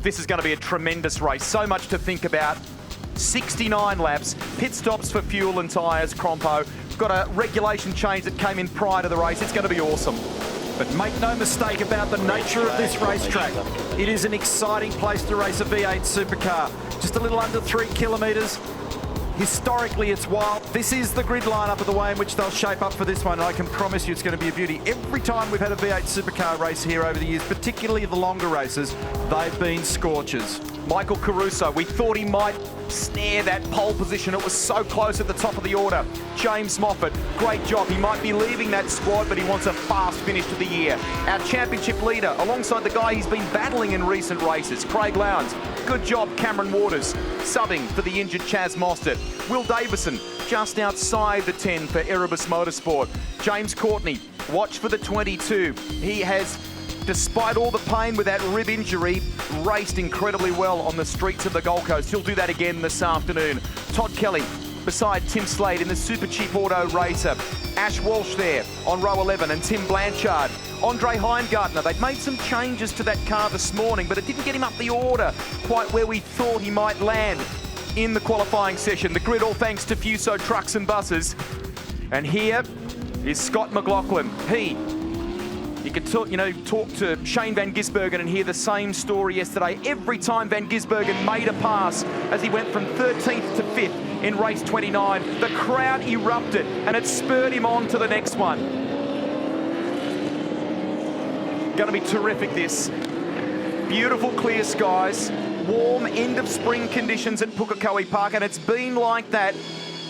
This is going to be a tremendous race. So much to think about. 69 laps, pit stops for fuel and tyres, Crompo. Got a regulation change that came in prior to the race. It's going to be awesome. But make no mistake about the nature of this racetrack. It is an exciting place to race a V8 supercar. Just a little under 3 kilometres. Historically, it's wild. This is the grid lineup of the way in which they'll shape up for this one. And I can promise you it's going to be a beauty. Every time we've had a V8 supercar race here over the years, particularly the longer races, they've been scorchers. Michael Caruso, we thought he might snare that pole position. It was so close at the top of the order. James Moffat, great job. He might be leaving that squad, but he wants a fast finish to the year. Our championship leader, alongside the guy he's been battling in recent races, Craig Lowndes. Good job, Cameron Waters, subbing for the injured Chaz Mostert. Will Davison, just outside the 10 for Erebus Motorsport. James Courtney, watch for the 22. He has, despite all the pain with that rib injury, raced incredibly well on the streets of the Gold Coast. He'll do that again this afternoon. Todd Kelly beside Tim Slade in the Super Cheap Auto Racer. Ash Walsh there on row 11 and Tim Blanchard. Andre Heimgartner, they've made some changes to that car this morning, but it didn't get him up the order quite where we thought he might land in the qualifying session. The grid all thanks to Fuso Trucks and Buses. And here is Scott McLaughlin. You could talk to Shane Van Gisbergen and hear the same story yesterday. Every time Van Gisbergen made a pass as he went from 13th to 5th in race 29, the crowd erupted and it spurred him on to the next one. Going to be terrific, this. Beautiful clear skies, warm end of spring conditions at Pukekohe Park, and it's been like that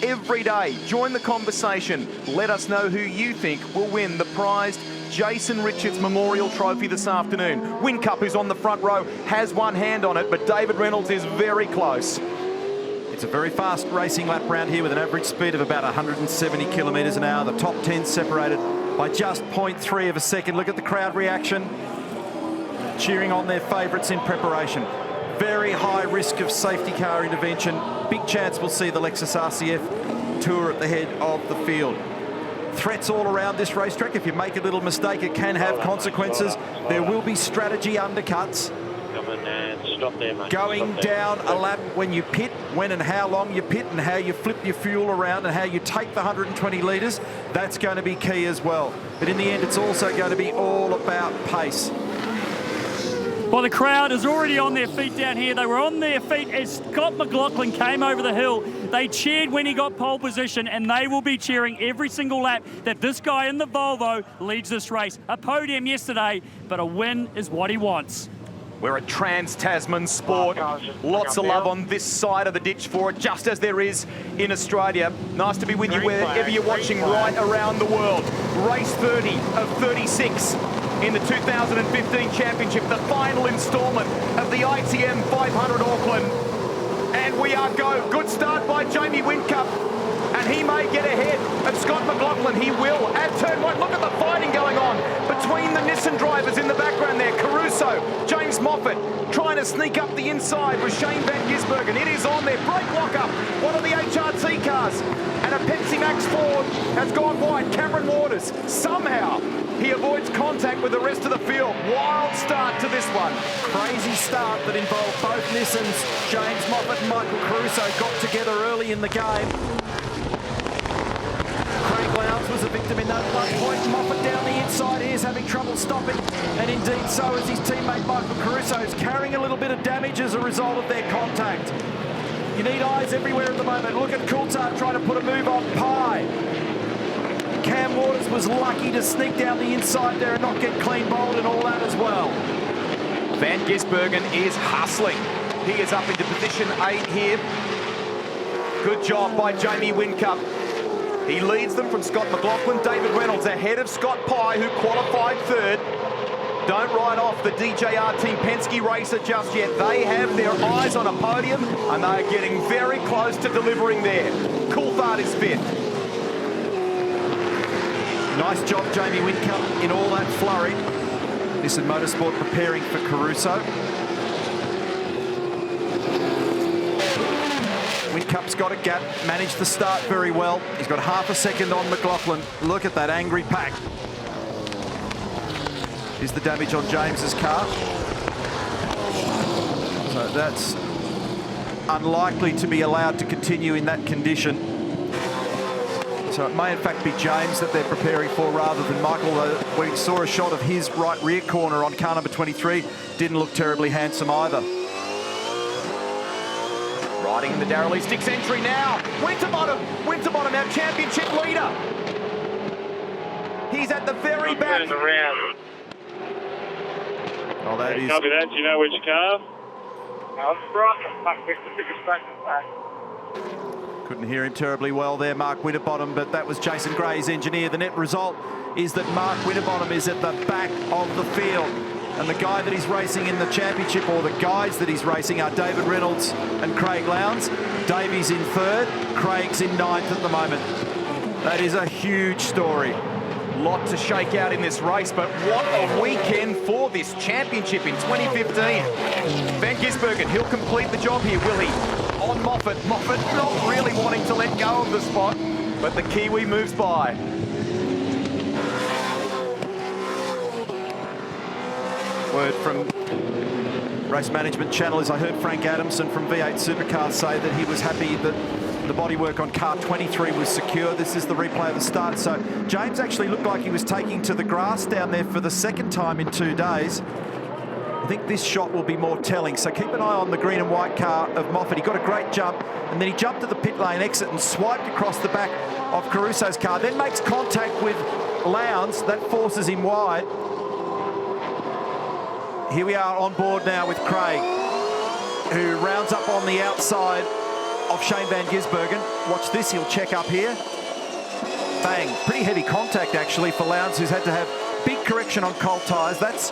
every day. Join the conversation. Let us know who you think will win the prized Jason Richards Memorial Trophy this afternoon. Whincup, who's on the front row, has one hand on it, but David Reynolds is very close. It's a very fast racing lap round here with an average speed of about 170 kilometres an hour. The top 10 separated by just 0.3 of a second. Look at the crowd reaction, cheering on their favourites in preparation. Very high risk of safety car intervention. Big chance we'll see the Lexus RCF tour at the head of the field. Threats all around this racetrack. If you make a little mistake, it can have consequences. There will be strategy undercuts. Going down a lap when you pit, when and how long you pit and how you flip your fuel around and how you take the 120 litres, that's going to be key as well. But in the end, it's also going to be all about pace. Well, the crowd is already on their feet down here. They were on their feet as Scott McLaughlin came over the hill. They cheered when he got pole position, and they will be cheering every single lap that this guy in the Volvo leads this race. A podium yesterday, but a win is what he wants. We're at Trans-Tasman Sport. Lots of love on this side of the ditch for it, just as there is in Australia. Nice to be with you wherever you're watching right around the world. Race 30 of 36 in the 2015 Championship, the final instalment of the ITM 500 Auckland. And we are go. Good start by Jamie Whincup. And he may get ahead of Scott McLaughlin. He will at turn one. Look at the fighting going on between the Nissan drivers in the background there. Caruso, James Moffat trying to sneak up the inside with Shane Van Gisbergen. It is on there. Brake lock up. One of the HRT cars. And a Pepsi Max Ford has gone wide. Cameron Waters, somehow he avoids contact with the rest of the field. Wild start to this one. Crazy start that involved both Nissans. James Moffat and Michael Caruso got together early in the game. Lowndes was a victim in that one point. Moffat down the inside here is having trouble stopping, and indeed so is his teammate Michael Caruso, who's carrying a little bit of damage as a result of their contact. You need eyes everywhere at the moment. Look at Coulthard trying to put a move on Pye. Cam Waters was lucky to sneak down the inside there and not get clean bowled and all that as well. Van Gisbergen is hustling. He is up into position 8 here. Good job by Jamie Whincup. He leads them from Scott McLaughlin. David Reynolds ahead of Scott Pye, who qualified third. Don't write off the DJR Team Penske racer just yet. They have their eyes on a podium, and they are getting very close to delivering there. Coulthard is fifth. Nice job, Jamie Whincup, in all that flurry. Nissan Motorsport preparing for Caruso. Whincup's got a gap, managed the start very well. He's got half a second on McLaughlin. Look at that angry pack. Here's the damage on James's car. that's unlikely to be allowed to continue in that condition. So it may in fact be James that they're preparing for rather than Michael, though we saw a shot of his right rear corner on car number 23. Didn't look terribly handsome either. Riding in the Darrell East Dix entry now. Winterbottom, our championship leader. He's at the very back. Around. Oh, that is... Copy that. Do you know which car? Couldn't hear him terribly well there, Mark Winterbottom, but that was Jason Gray's engineer. The net result is that Mark Winterbottom is at the back of the field. And the guy that he's racing in the championship, or the guys that he's racing, are David Reynolds and Craig Lowndes. Davey's in third, Craig's in ninth at the moment. That is a huge story. Lot to shake out in this race, but what a weekend for this championship in 2015. Van Gisbergen, he'll complete the job here, will he? On Moffat. Moffat not really wanting to let go of the spot, but the Kiwi moves by. Word from Race Management Channel is I heard Frank Adamson from V8 Supercars say that he was happy that the bodywork on car 23 was secure. This is the replay of the start. So James actually looked like he was taking to the grass down there for the second time in 2 days. I think this shot will be more telling. So keep an eye on the green and white car of Moffat. He got a great jump, and then he jumped to the pit lane exit and swiped across the back of Caruso's car, then makes contact with Lowndes. That forces him wide. Here we are on board now with Craig, who rounds up on the outside of Shane Van Gisbergen. Watch this, he'll check up here. Bang, pretty heavy contact actually for Lowndes, who's had to have big correction on cold tyres. That's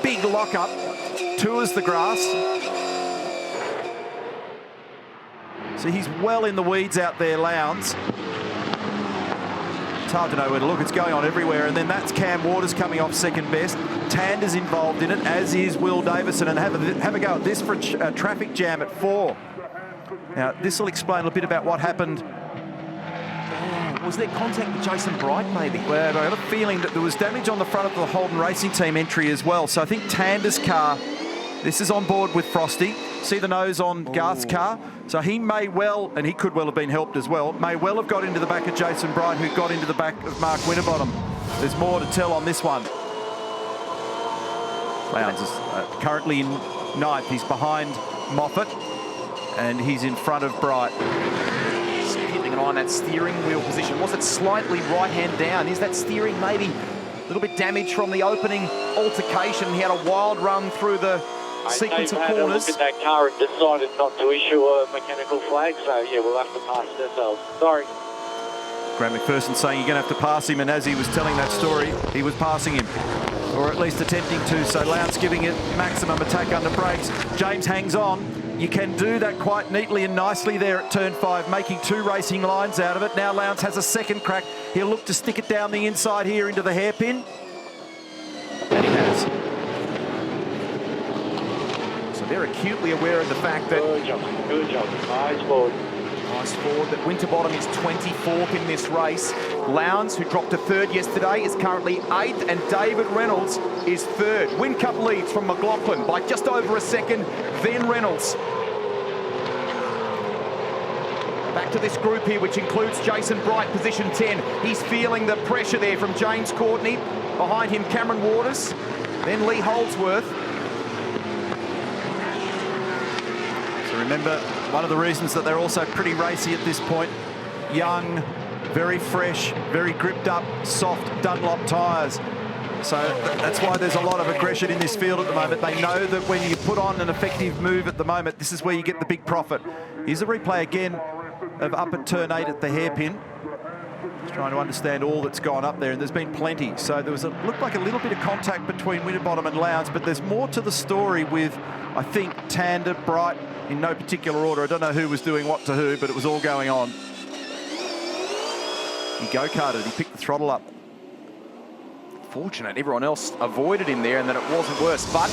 big lock-up, tours the grass. So he's well in the weeds out there, Lowndes. It's hard to know where to look, it's going on everywhere. And then that's Cam Waters coming off second best. Tander's involved in it, as is Will Davison, and have a go at this for a traffic jam at 4. Now, this will explain a bit about what happened. Was there contact with Jason Bright, maybe? Well, I got a feeling that there was damage on the front of the Holden Racing Team entry as well. So I think Tander's car, this is on board with Frosty. See the nose on Garth's car? So he may well, and he could well have been helped as well, may well have got into the back of Jason Bright, who got into the back of Mark Winterbottom. There's more to tell on this one. Lowndes is currently in ninth. He's behind Moffat, and he's in front of Bright. Keeping an eye on that steering wheel position. Was it slightly right-hand down? Is that steering maybe a little bit damaged from the opening altercation? He had a wild run through the sequence of corners. Look at that car and decided not to issue a mechanical flag, so yeah, we'll have to pass it ourselves. Sorry. Graham McPherson saying you're going to have to pass him, and as he was telling that story, he was passing him, or at least attempting to. So Lowndes giving it maximum attack under brakes. James hangs on. You can do that quite neatly and nicely there at turn 5, making 2 racing lines out of it. Now Lowndes has a second crack. He'll look to stick it down the inside here into the hairpin. And he has. So they're acutely aware of the fact that... Good job. Nice forward. Nice forward, that Winterbottom is 24th in this race. Lowndes, who dropped to 3rd yesterday, is currently 8th, and David Reynolds is 3rd. Whincup leads from McLaughlin by just over a second, then Reynolds. Back to this group here, which includes Jason Bright, position 10. He's feeling the pressure there from James Courtney. Behind him, Cameron Waters, then Lee Holdsworth. So remember, one of the reasons that they're also pretty racy at this point, young, very fresh, very gripped up, soft Dunlop tyres. So that's why there's a lot of aggression in this field at the moment. They know that when you put on an effective move at the moment, this is where you get the big profit. Here's a replay again of up at turn 8 at the hairpin. Just trying to understand all that's gone up there, and there's been plenty. So there was looked like a little bit of contact between Winterbottom and Lowndes, but there's more to the story with, I think, Tander, Bright, in no particular order. I don't know who was doing what to who, but it was all going on. He go-karted, he picked the throttle up. Fortunate, everyone else avoided him there and that it wasn't worse, but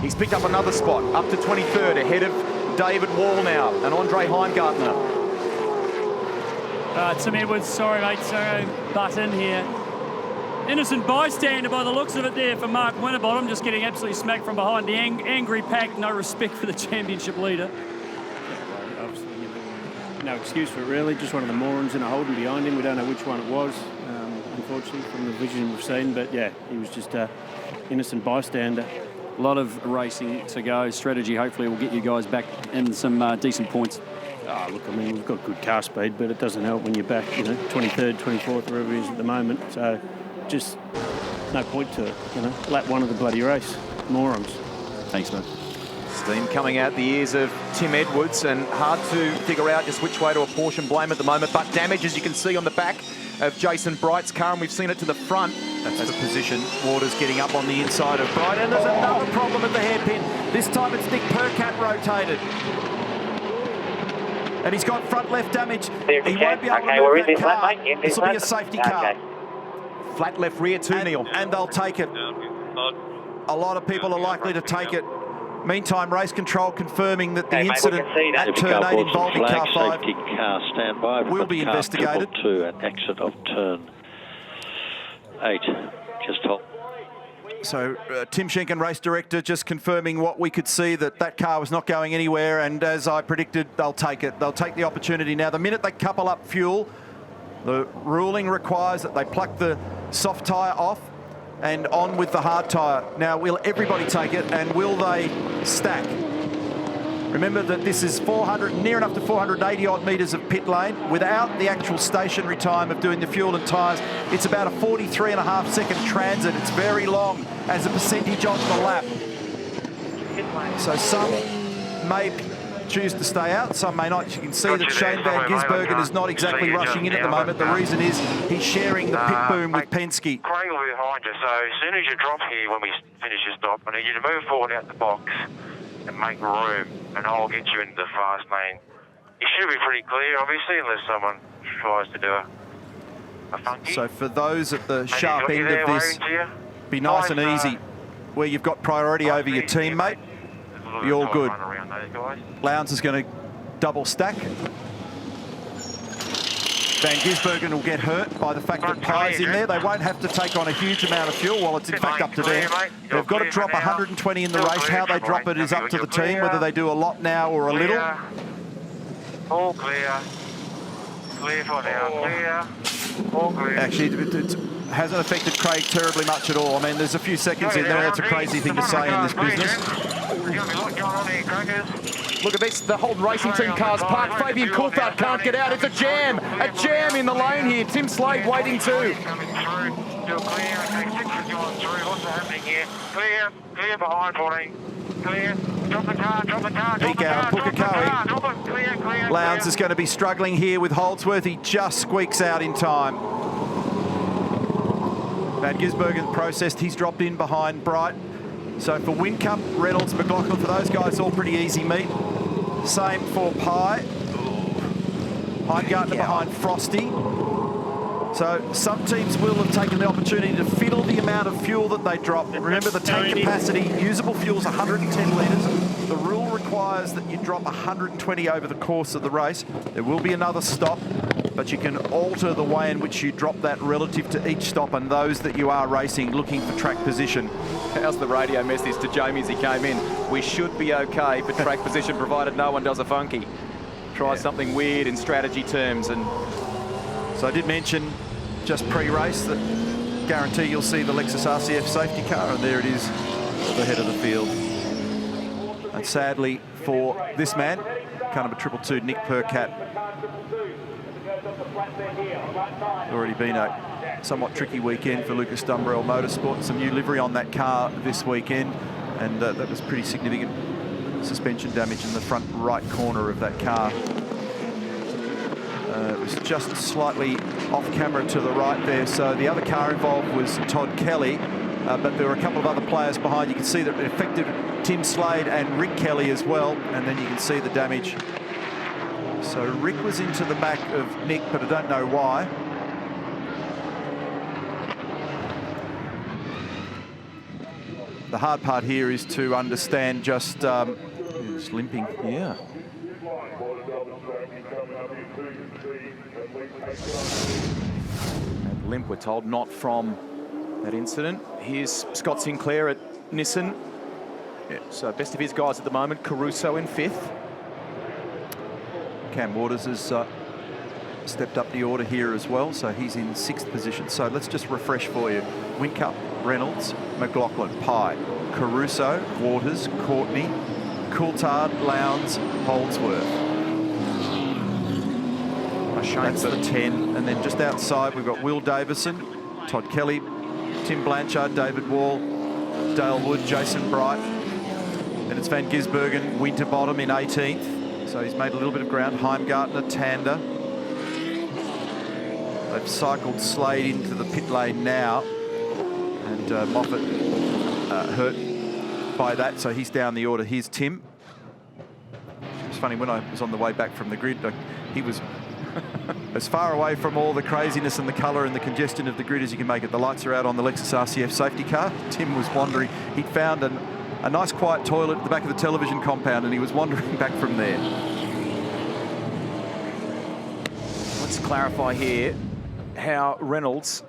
he's picked up another spot, up to 23rd, ahead of David Wall now, and Andre Heimgartner. Tim Edwards, sorry mate, so butt in here. Innocent bystander by the looks of it there for Mark Winterbottom, just getting absolutely smacked from behind. The angry pack, no respect for the championship leader. No excuse for it, really. Just one of the morons in a holding behind him. We don't know which one it was, unfortunately, from the vision we've seen. But, yeah, he was just an innocent bystander. A lot of racing to go. Strategy hopefully will get you guys back in some decent points. Oh, look, I mean, we've got good car speed, but it doesn't help when you're back, 23rd, 24th, wherever it is at the moment. So just no point to it, lap one of the bloody race. Morons. Thanks, man. Steam coming out the ears of Tim Edwards, and hard to figure out just which way to apportion blame at the moment, but damage, as you can see on the back of Jason Bright's car, and we've seen it to the front. That's the position. Waters getting up on the inside of Bright, and there's another problem at the hairpin. This time it's Nick Percat rotated. And he's got front left damage. He won't be able to move that car. This will be a safety car. Flat left rear too, Neil. And they'll take it. A lot of people are likely to take it. Meantime, race control confirming that the incident at turn 8 involving car 5 safety car standby will be investigated. 2 at exit of turn 8. Just hold. So Tim Schenken, race director, just confirming what we could see, that car was not going anywhere, and as I predicted, they'll take it. They'll take the opportunity now. The minute they couple up fuel, the ruling requires that they pluck the soft tyre off and on with the hard tyre. Now, will everybody take it, and will they stack? Remember that this is near enough to 480 odd metres of pit lane. Without the actual stationary time of doing the fuel and tyres, it's about a 43.5 second transit. It's very long as a percentage of the lap. So some may choose to stay out, some may not. You can see that Shane Van Gisbergen is not exactly rushing in at the moment. The reason is he's sharing the pit boom with Penske. Craig will be behind you, so as soon as you drop here when we finish your stop, I need you to move forward out the box and make room, and I'll get you into the fast lane. You should be pretty clear, obviously, unless someone tries to do a funky. So for those at the sharp end of this, be nice and easy, where you've got priority over your teammate. Be all good. Lowndes is going to double stack. Van Gisbergen will get hurt by the fact that Pye's in there. They won't have to take on a huge amount of fuel while it's in fact up to them. They've got to drop 120 in the race. How they drop it is up to the team, whether they do a lot now or a little. All clear. Clear for now. Clear. All clear. Actually, it hasn't affected Craig terribly much at all. I mean, there's a few seconds in there. That's a crazy thing to say in this business. Look at this, the whole racing team car's parked. Fabian Coulthard can't get out. It's a jam in the lane here. Tim Slade waiting too. Coming through. Still clear. Okay, 6 is going through. What's happening here? Clear. Clear behind 14. Clear. Drop the car. Drop the car. Drop the car. Drop the car. Drop it. Clear. Clear. Lowndes is going to be struggling here with Holdsworth. He just squeaks out in time. Van Gisbergen processed. He's dropped in behind Bright. So for Whincup, Reynolds, McLaughlin, for those guys, all pretty easy meet. Same for Pye. Heimgartner behind Frosty. So some teams will have taken the opportunity to fiddle the amount of fuel that they drop. Remember, the tank capacity, usable fuel is 110 litres. The rule requires that you drop 120 over the course of the race. There will be another stop, but you can alter the way in which you drop that relative to each stop and those that you are racing looking for track position. How's the radio message to Jamie as he came in? We should be okay for track position provided no one does a funky. Try something weird in strategy terms. And so I did mention just pre-race that guarantee you'll see the Lexus RCF safety car, and there it is at the head of the field. And sadly for this man, kind of a 222 Nick Percat. Already been a somewhat tricky weekend for Lucas Dumbrell Motorsport. Some new livery on that car this weekend, and that was pretty significant suspension damage in the front right corner of that car. It was just slightly off camera to the right there. So the other car involved was Todd Kelly, but there were a couple of other players behind. You can see that it affected Tim Slade and Rick Kelly as well, and then you can see the damage. So Rick was into the back of Nick, but I don't know why. The hard part here is to understand just it's limping. Yeah. limp, we're told, not from that incident. Here's Scott Sinclair at Nissan. Yeah, so best of his guys at the moment. Caruso in 5th. Cam Waters has stepped up the order here as well, so he's in 6th position. So let's just refresh for you. Whincup, Reynolds, McLaughlin, Pye, Caruso, Waters, Courtney, Coulthard, Lowndes, Holdsworth. That's the 10. And then just outside, we've got Will Davison, Todd Kelly, Tim Blanchard, David Wall, Dale Wood, Jason Bright. And it's Van Gisbergen, Winterbottom in 18th. So he's made a little bit of ground. Heimgartner, Tander. They've cycled Slade into the pit lane now. And Moffat hurt by that, so he's down the order. Here's Tim. It's funny, when I was on the way back from the grid, he was as far away from all the craziness and the colour and the congestion of the grid as you can make it. The lights are out on the Lexus RCF safety car. Tim was wandering. He'd found a nice quiet toilet at the back of the television compound, and he was wandering back from there. Let's clarify here how Reynolds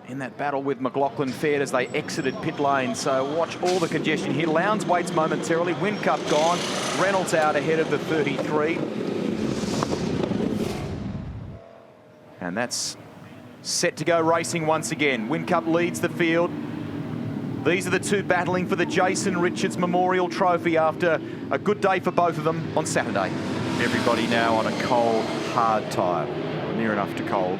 in that battle with McLaughlin fared as they exited pit lane. So watch all the congestion here. Lowndes waits momentarily. Whincup gone. Reynolds out ahead of the 33. And that's set to go racing once again. Whincup leads the field. These are the two battling for the Jason Richards Memorial Trophy after a good day for both of them on Saturday. Everybody now on a cold, hard tyre. Near enough to cold.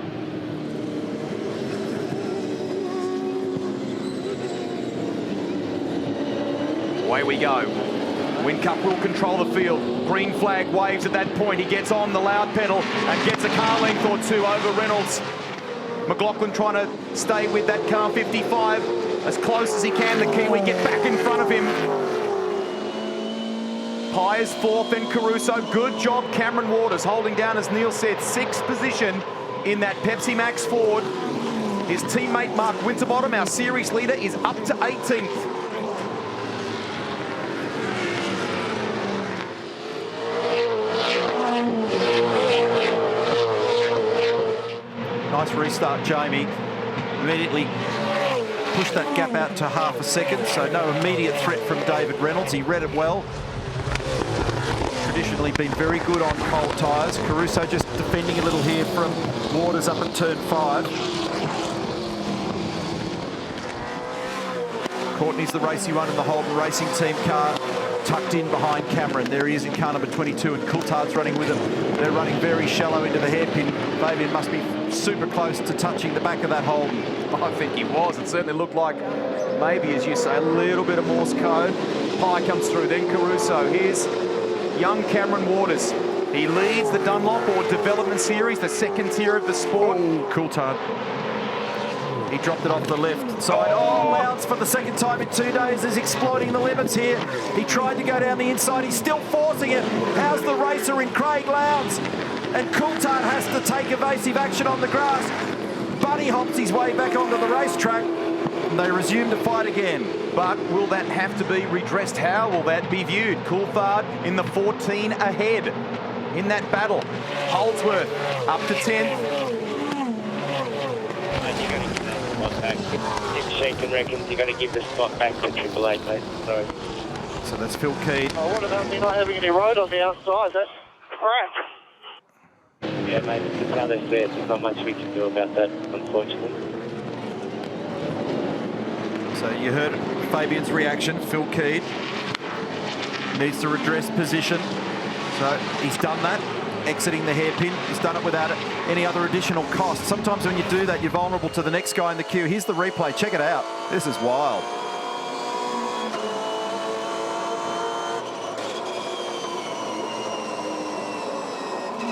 Away we go. Whincup will control the field. Green flag waves at that point. He gets on the loud pedal and gets a car length or two over Reynolds. McLaughlin trying to stay with that car 55 as close as he can. The Kiwi get back in front of him. Pye is 4th and Caruso. Good job, Cameron Waters holding down, as Neil said, 6th position in that Pepsi Max Ford. His teammate Mark Winterbottom, our series leader, is up to 18th. Nice restart, Jamie. Immediately pushed that gap out to half a second, so no immediate threat from David Reynolds. He read it well. Traditionally been very good on cold tyres. Caruso just defending a little here from Waters up at turn 5. Courtney's the race he won in the Holden Racing Team car, tucked in behind Cameron. There he is in car number 22, and Coulthard's running with him. They're running very shallow into the hairpin. Fabian must be super close to touching the back of that Holden. I think he was. It certainly looked like maybe, as you say, a little bit of Morse code. Pye comes through, then Caruso. Here's young Cameron Waters. He leads the Dunlop or Development Series, the second tier of the sport. Coulthard. He dropped it off the left side. Oh, Lowndes for the second time in 2 days is exploiting the limits here. He tried to go down the inside. He's still forcing it. How's the racer in Craig Lowndes? And Coulthard has to take evasive action on the grass. Bunny hops his way back onto the racetrack. And they resume to fight again. But will that have to be redressed? How will that be viewed? Coulthard in the 14 ahead in that battle. Holdsworth up to 10th. If Shenkin reckons you're going to give the spot back to Triple Eight, mate. Sorry. So that's Phil Keed. Oh, what about me not having any road on the outside? That's crap. Yeah, mate, it's just how they're fair. There's not much we can do about that, unfortunately. So you heard Fabian's reaction. Phil Keed needs to redress position. So he's done that. Exiting the hairpin. He's done it without any other additional cost. Sometimes when you do that, you're vulnerable to the next guy in the queue. Here's the replay. Check it out. This is wild.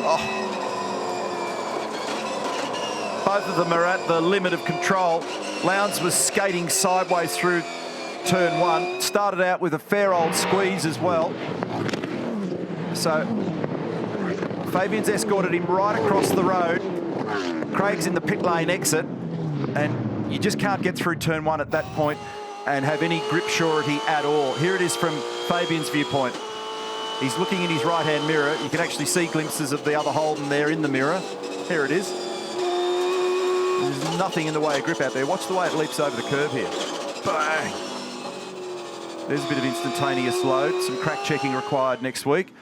Oh. Both of them are at the limit of control. Lowndes was skating sideways through turn 1. Started out with a fair old squeeze as well. So Fabian's escorted him right across the road. Craig's in the pit lane exit, and you just can't get through turn 1 at that point and have any grip surety at all. Here it is from Fabian's viewpoint. He's looking in his right-hand mirror. You can actually see glimpses of the other Holden there in the mirror. Here it is. There's nothing in the way of grip out there. Watch the way it leaps over the curve here. Bang! There's a bit of instantaneous load. Some crack checking required next week.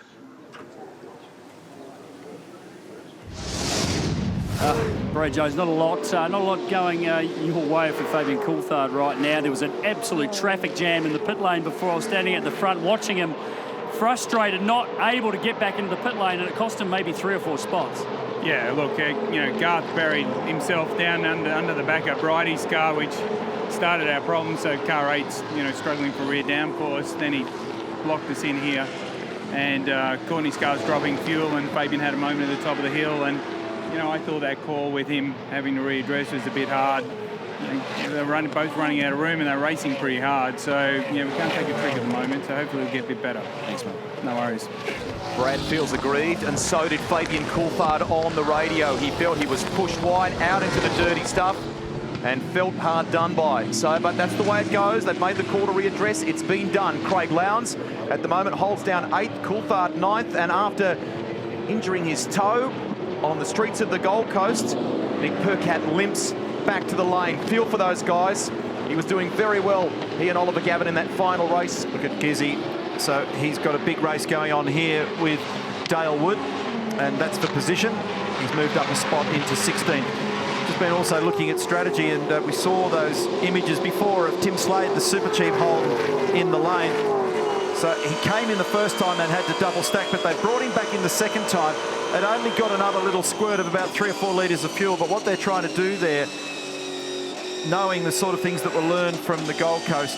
Brad Jones, not a lot going your way for Fabian Coulthard right now. There was an absolute traffic jam in the pit lane before. I was standing at the front watching him, frustrated, not able to get back into the pit lane, and it cost him maybe 3 or 4 spots. Yeah, look, Garth buried himself down under the backup righties car, which started our problem. So car 8's, struggling for rear downforce. Then he blocked us in here, and Courtney's car was dropping fuel, and Fabian had a moment at the top of the hill, and I thought that call with him having to readdress was a bit hard. They're both running out of room, and they're racing pretty hard. So, we can't take a trick at the moment, so hopefully we'll get a bit better. Thanks, mate. No worries. Brad feels aggrieved, and so did Fabian Coulthard on the radio. He felt he was pushed wide out into the dirty stuff and felt hard done by. So, but that's the way it goes. They've made the call to readdress. It's been done. Craig Lowndes at the moment holds down 8th, Coulthard 9th, and after injuring his toe on the streets of the Gold Coast, Nick Percat limps back to the lane. Feel for those guys. He was doing very well, he and Oliver Gavin, in that final race. Look at Gizzy. So he's got a big race going on here with Dale Wood, and that's for position. He's moved up a spot into 16th. Just been also looking at strategy, and we saw those images before of Tim Slade, the Super Chief, hold in the lane. So he came in the first time and had to double stack, but they brought him back in the second time. It only got another little squirt of about 3 or 4 litres of fuel, but what they're trying to do there, knowing the sort of things that were learned from the Gold Coast,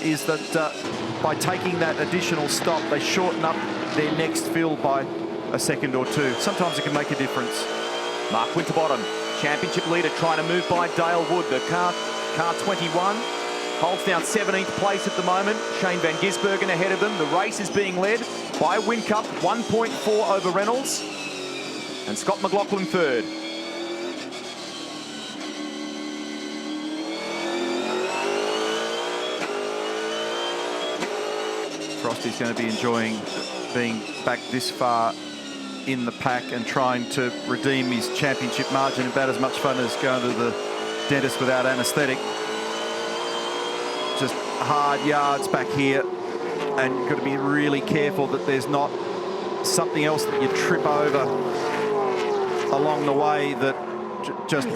is that by taking that additional stop, they shorten up their next fill by a second or 2. Sometimes it can make a difference. Mark Winterbottom, championship leader, trying to move by Dale Wood. The car 21 holds down 17th place at the moment. Shane Van Gisbergen ahead of them. The race is being led by Whincup, 1.4 over Reynolds, and Scott McLaughlin third. Frosty's going to be enjoying being back this far in the pack and trying to redeem his championship margin. About as much fun as going to the dentist without anaesthetic. Just hard yards back here, and you've got to be really careful that there's not something else that you trip over along the way that just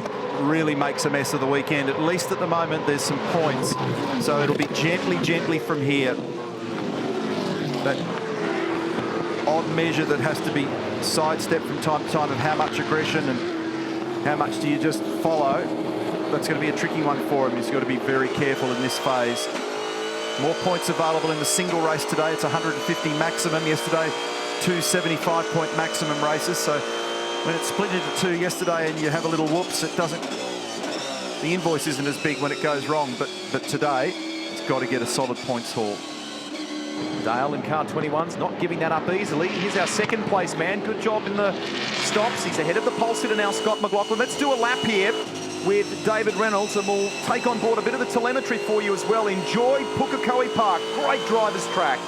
really makes a mess of the weekend. At least at the moment there's some points, so it'll be gently from here. That odd measure that has to be sidestepped from time to time of how much aggression and how much do you just follow. That's going to be a tricky one for him. He's got to be very careful in this phase. More points available in the single race today. It's 150 maximum. Yesterday, 2 75-point maximum races. So when it's split into 2 yesterday and you have a little whoops, it doesn't, the invoice isn't as big when it goes wrong, but today it's got to get a solid points haul. Dale in car 21's not giving that up easily. Here's our second place man. Good job in the stops. He's ahead of the pole sitter now, Scott McLaughlin. Let's do a lap here with David Reynolds, and we'll take on board a bit of the telemetry for you as well. Enjoy Pukekohe Park. Great driver's track.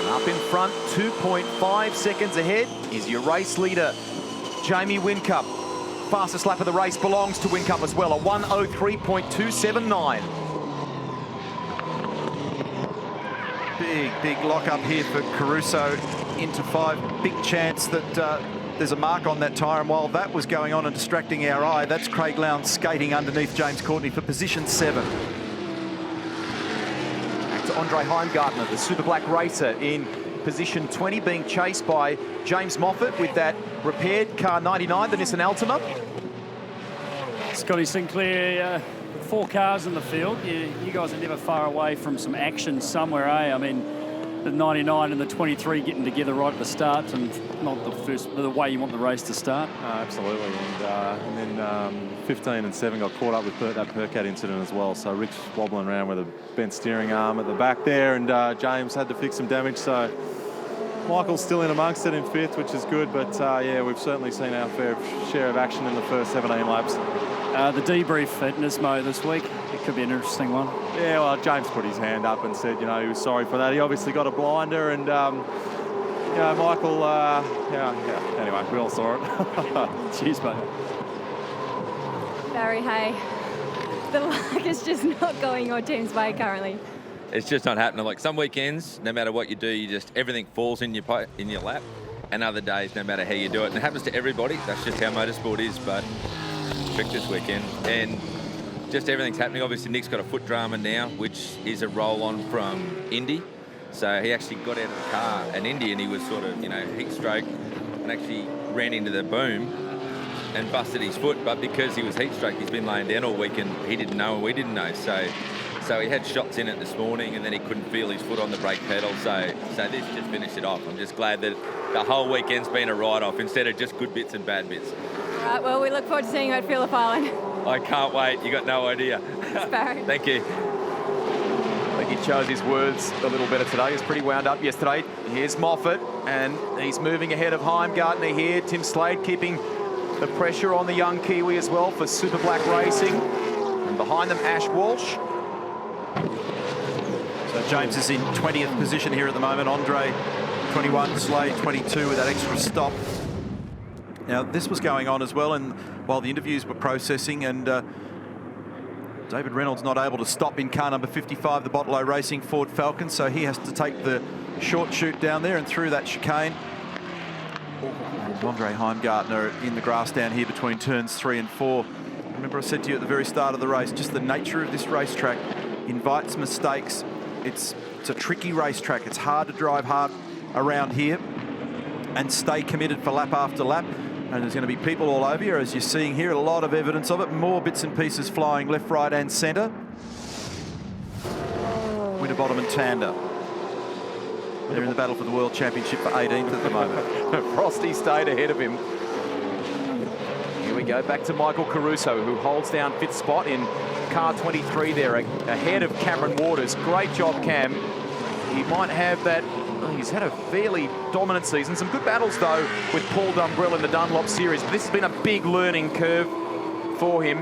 Up in front, 2.5 seconds ahead is your race leader, Jamie Whincup. Fastest lap of the race belongs to Whincup as well, a 1:03.279. Big lock up here for Caruso into 5. Big chance that there's a mark on that tyre, and while that was going on and distracting our eye, that's Craig Lowndes skating underneath James Courtney for position 7. Back to Andre Heimgartner, the Super Black racer, in position 20, being chased by James Moffat with that repaired car 99, the Nissan Altima. Scotty Sinclair, 4 cars in the field. You guys are never far away from some action somewhere, eh? I mean, the 99 and the 23 getting together right at the start, and not the way you want the race to start. Absolutely, and then 15 and 7 got caught up with that Percat incident as well. So Rick's wobbling around with a bent steering arm at the back there, and James had to fix some damage. So Michael's still in amongst it in 5th, which is good. But yeah, we've certainly seen our fair share of action in the first 17 laps. The debrief at Nismo this week, it could be an interesting one. Yeah, well, James put his hand up and said, you know, he was sorry for that. He obviously got a blinder, and you know, Michael, yeah. Anyway, we all saw it. Cheers, mate. Barry, hey, the luck is just not going your team's way currently. It's just not happening. Like some weekends, no matter what you do, everything falls in your lap, and other days, no matter how you do it, and it happens to everybody. That's just how motorsport is. But trick this weekend, and just everything's happening. Obviously, Nick's got a foot drama now, which is a roll-on from Indy. So he actually got out of the car in Indy, and he was sort of, you know, heat stroke, and actually ran into the boom and busted his foot. But because he was heat stroke, he's been laying down all week, and he didn't know, and we didn't know. So he had shots in it this morning, and then he couldn't feel his foot on the brake pedal. So this just finished it off. I'm just glad that the whole weekend's been a write-off instead of just good bits and bad bits. All right, well, we look forward to seeing you at Phillip Island. I can't wait. You got no idea. Thanks, Barry. Thank you. I think he chose his words a little better today. He was pretty wound up yesterday. Here's Moffat, and he's moving ahead of Heimgartner here. Tim Slade keeping the pressure on the young Kiwi as well for Super Black Racing. And behind them, Ash Walsh. So James is in 20th position here at the moment. Andre 21, Slade 22 with that extra stop. Now, this was going on as well, and while the interviews were processing, and David Reynolds not able to stop in car number 55, the Botlow Racing Ford Falcon, so he has to take the short chute down there and through that chicane. And Andre Heimgartner in the grass down here between turns 3 and 4. Remember, I said to you at the very start of the race, just the nature of this racetrack invites mistakes. It's a tricky racetrack. It's hard to drive hard around here and stay committed for lap after lap. And there's going to be people all over you, as you're seeing here, a lot of evidence of it. More bits and pieces flying left, right and centre. Winterbottom and Tander. They're in the battle for the World Championship for 18th at the moment. Frosty stayed ahead of him. Here we go, back to Michael Caruso, who holds down 5th spot in car 23 there, ahead of Cameron Waters. Great job, Cam. He might have that. He's had a fairly dominant season. Some good battles, though, with Paul Dumbrell in the Dunlop Series. This has been a big learning curve for him,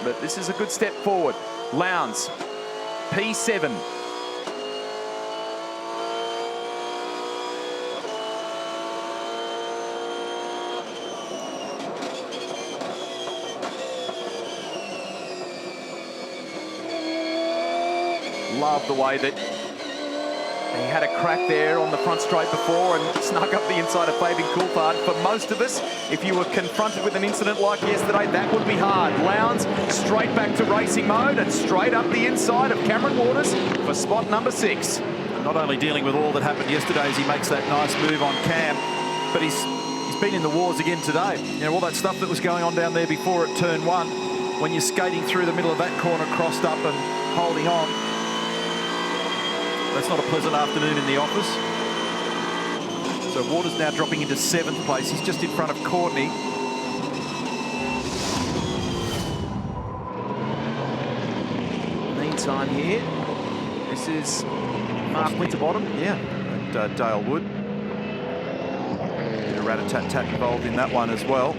but this is a good step forward. Lowndes, P7. Love the way that he had a crack there on the front straight before and snuck up the inside of Fabian Coulthard. For most of us, if you were confronted with an incident like yesterday, that would be hard. Lowndes straight back to racing mode and straight up the inside of Cameron Waters for spot number 6. Not only dealing with all that happened yesterday as he makes that nice move on Cam, but he's been in the wars again today. You know, all that stuff that was going on down there before at turn 1, when you're skating through the middle of that corner, crossed up and holding on. That's not a pleasant afternoon in the office. So Waters now dropping into 7th place. He's just in front of Courtney. Meantime here, this is Mark Winterbottom. Yeah, and Dale Wood. Bit of rat-a-tat-tat involved in that one as well.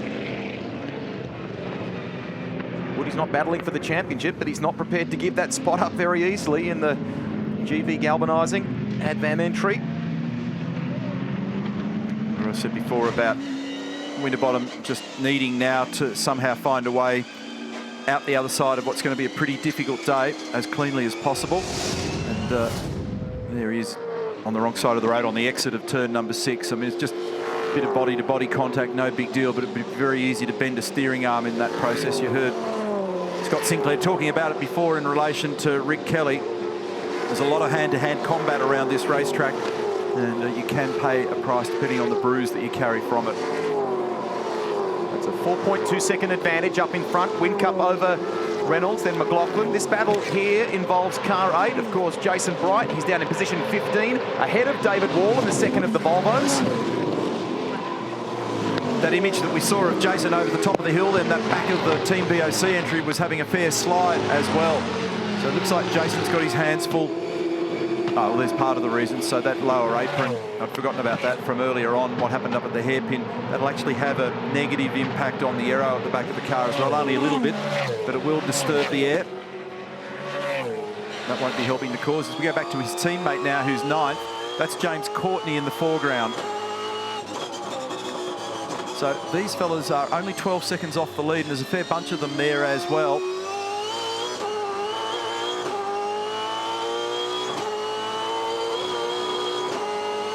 Woody's not battling for the championship, but he's not prepared to give that spot up very easily in the GV galvanising Advam entry. I said before about Winterbottom just needing now to somehow find a way out the other side of what's going to be a pretty difficult day as cleanly as possible. And there he is on the wrong side of the road on the exit of turn number 6. I mean, it's just a bit of body-to-body contact, no big deal, but it'd be very easy to bend a steering arm in that process. You heard Scott Sinclair talking about it before in relation to Rick Kelly. There's a lot of hand-to-hand combat around this racetrack, and you can pay a price depending on the bruise that you carry from it. That's a 4.2 second advantage up in front. Whincup over Reynolds, then McLaughlin. This battle here involves car 8, of course, Jason Bright. He's down in position 15, ahead of David Wall in the second of the Volvos. That image that we saw of Jason over the top of the hill, then that back of the Team BOC entry was having a fair slide as well. So it looks like Jason's got his hands full. Oh, well, there's part of the reason. So that lower apron, I'd forgotten about that from earlier on, what happened up at the hairpin. That'll actually have a negative impact on the aero at the back of the car as well, only a little bit, but it will disturb the air. That won't be helping the cause. As we go back to his teammate now, who's 9th, that's James Courtney in the foreground. So these fellas are only 12 seconds off the lead, and there's a fair bunch of them there as well.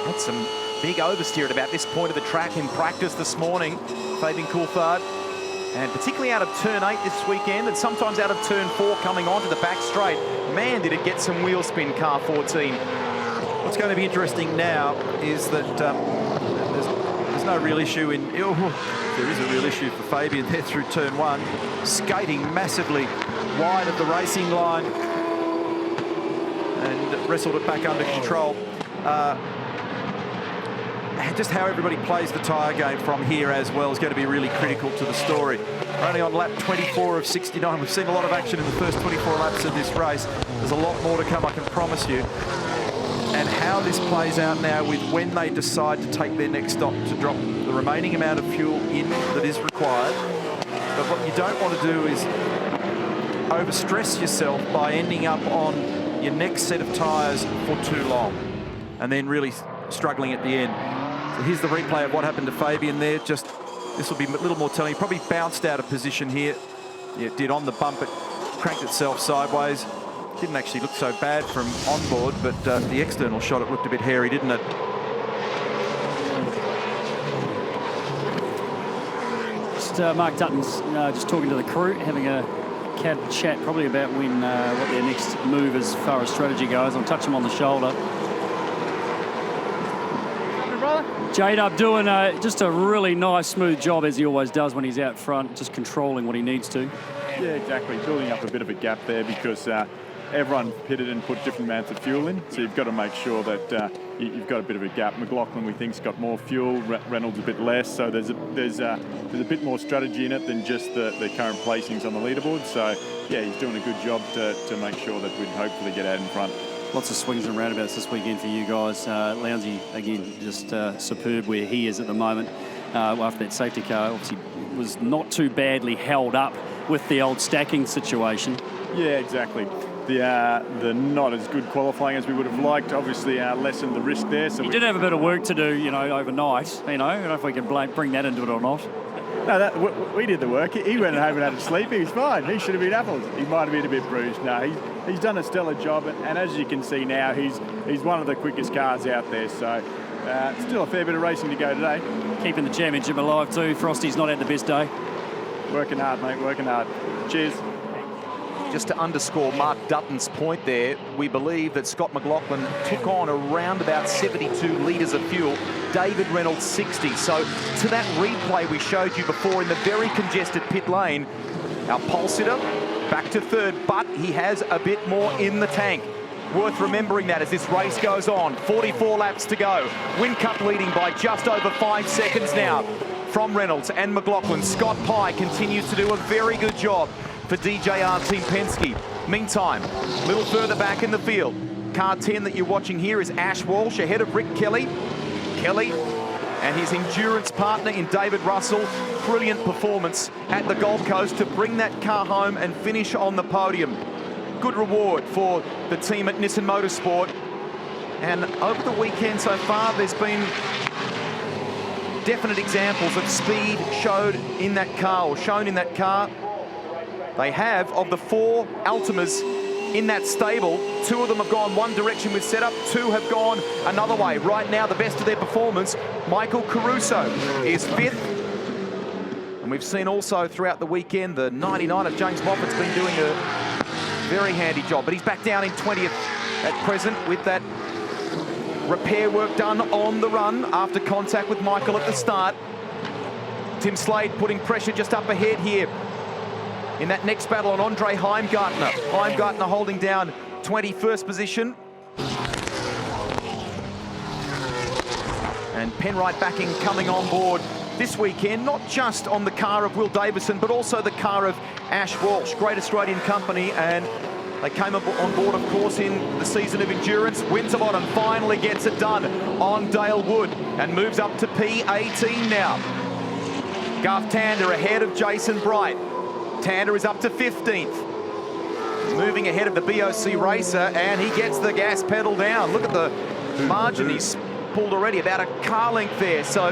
Had some big oversteer at about this point of the track in practice this morning, Fabian Coulthard, and particularly out of turn 8 this weekend, and sometimes out of turn 4 coming onto the back straight. Man, did it get some wheel spin, car 14. What's going to be interesting now is that there's no real issue in... Oh, there is a real issue for Fabian there through turn 1, skating massively wide of the racing line and wrestled it back under control. Just how everybody plays the tyre game from here as well is going to be really critical to the story. We're only on lap 24 of 69. We've seen a lot of action in the first 24 laps of this race. There's a lot more to come, I can promise you. And how this plays out now with when they decide to take their next stop to drop the remaining amount of fuel in that is required. But what you don't want to do is overstress yourself by ending up on your next set of tyres for too long and then really struggling at the end. So here's the replay of what happened to Fabian there. Just, this will be a little more telling. He probably bounced out of position here. Yeah, it did on the bump. It cranked itself sideways. Didn't actually look so bad from on board, but the external shot, it looked a bit hairy, didn't it? Just Mark Dutton's just talking to the crew, having a chat probably about when what their next move as far as strategy goes. I'll touch him on the shoulder. J-Dub doing just a really nice, smooth job, as he always does when he's out front, just controlling what he needs to. Yeah, exactly. Building up a bit of a gap there because everyone pitted and put different amounts of fuel in, so you've got to make sure that you've got a bit of a gap. McLaughlin, we think, has got more fuel, Reynolds a bit less, so there's a bit more strategy in it than just the current placings on the leaderboard. So, yeah, he's doing a good job to make sure that we'd hopefully get out in front. Lots of swings and roundabouts this weekend for you guys. Lowndes, again, just superb where he is at the moment. After that safety car, obviously was not too badly held up with the old stacking situation. Yeah, exactly. The not as good qualifying as we would have liked, obviously lessened the risk there. So he did have a bit of work to do, overnight. I don't know if we can bring that into it or not. No, we did the work. He went home and had a sleep. He was fine. He should have been apples. He might have been a bit bruised. No, he's done a stellar job, and as you can see now, he's one of the quickest cars out there. So still a fair bit of racing to go today. Keeping the championship alive too. Frosty's not had the best day. Working hard, mate. Working hard. Cheers. Just to underscore Mark Dutton's point there, we believe that Scott McLaughlin took on around about 72 litres of fuel, David Reynolds 60. So to that replay we showed you before in the very congested pit lane, our pole sitter back to third, but he has a bit more in the tank. Worth remembering that as this race goes on. 44 laps to go. Whincup leading by just over 5 seconds now from Reynolds and McLaughlin. Scott Pye continues to do a very good job for DJR Team Penske. Meantime, a little further back in the field, car 10 that you're watching here is Ash Walsh ahead of Rick Kelly. Kelly and his endurance partner in David Russell. Brilliant performance at the Gold Coast to bring that car home and finish on the podium. Good reward for the team at Nissan Motorsport. And over the weekend so far, there's been definite examples of speed shown in that car. They have, of the 4 Altimas in that stable. 2 of them have gone one direction with setup, 2 have gone another way. Right now, the best of their performance, Michael Caruso is 5th. And we've seen also throughout the weekend, the 99 of James Moffat's been doing a very handy job, but he's back down in 20th at present with that repair work done on the run after contact with Michael at the start. Tim Slade putting pressure just up ahead here in that next battle on Andre Heimgartner. Heimgartner holding down 21st position. And Penrite backing coming on board this weekend, not just on the car of Will Davison, but also the car of Ash Walsh, great Australian company, and they came on board, of course, in the season of endurance. Winterbottom finally gets it done on Dale Wood and moves up to P18 now. Garth Tander ahead of Jason Bright. Tander is up to 15th. Moving ahead of the BOC racer, and he gets the gas pedal down. Look at the margin he's pulled already, about a car length there. So,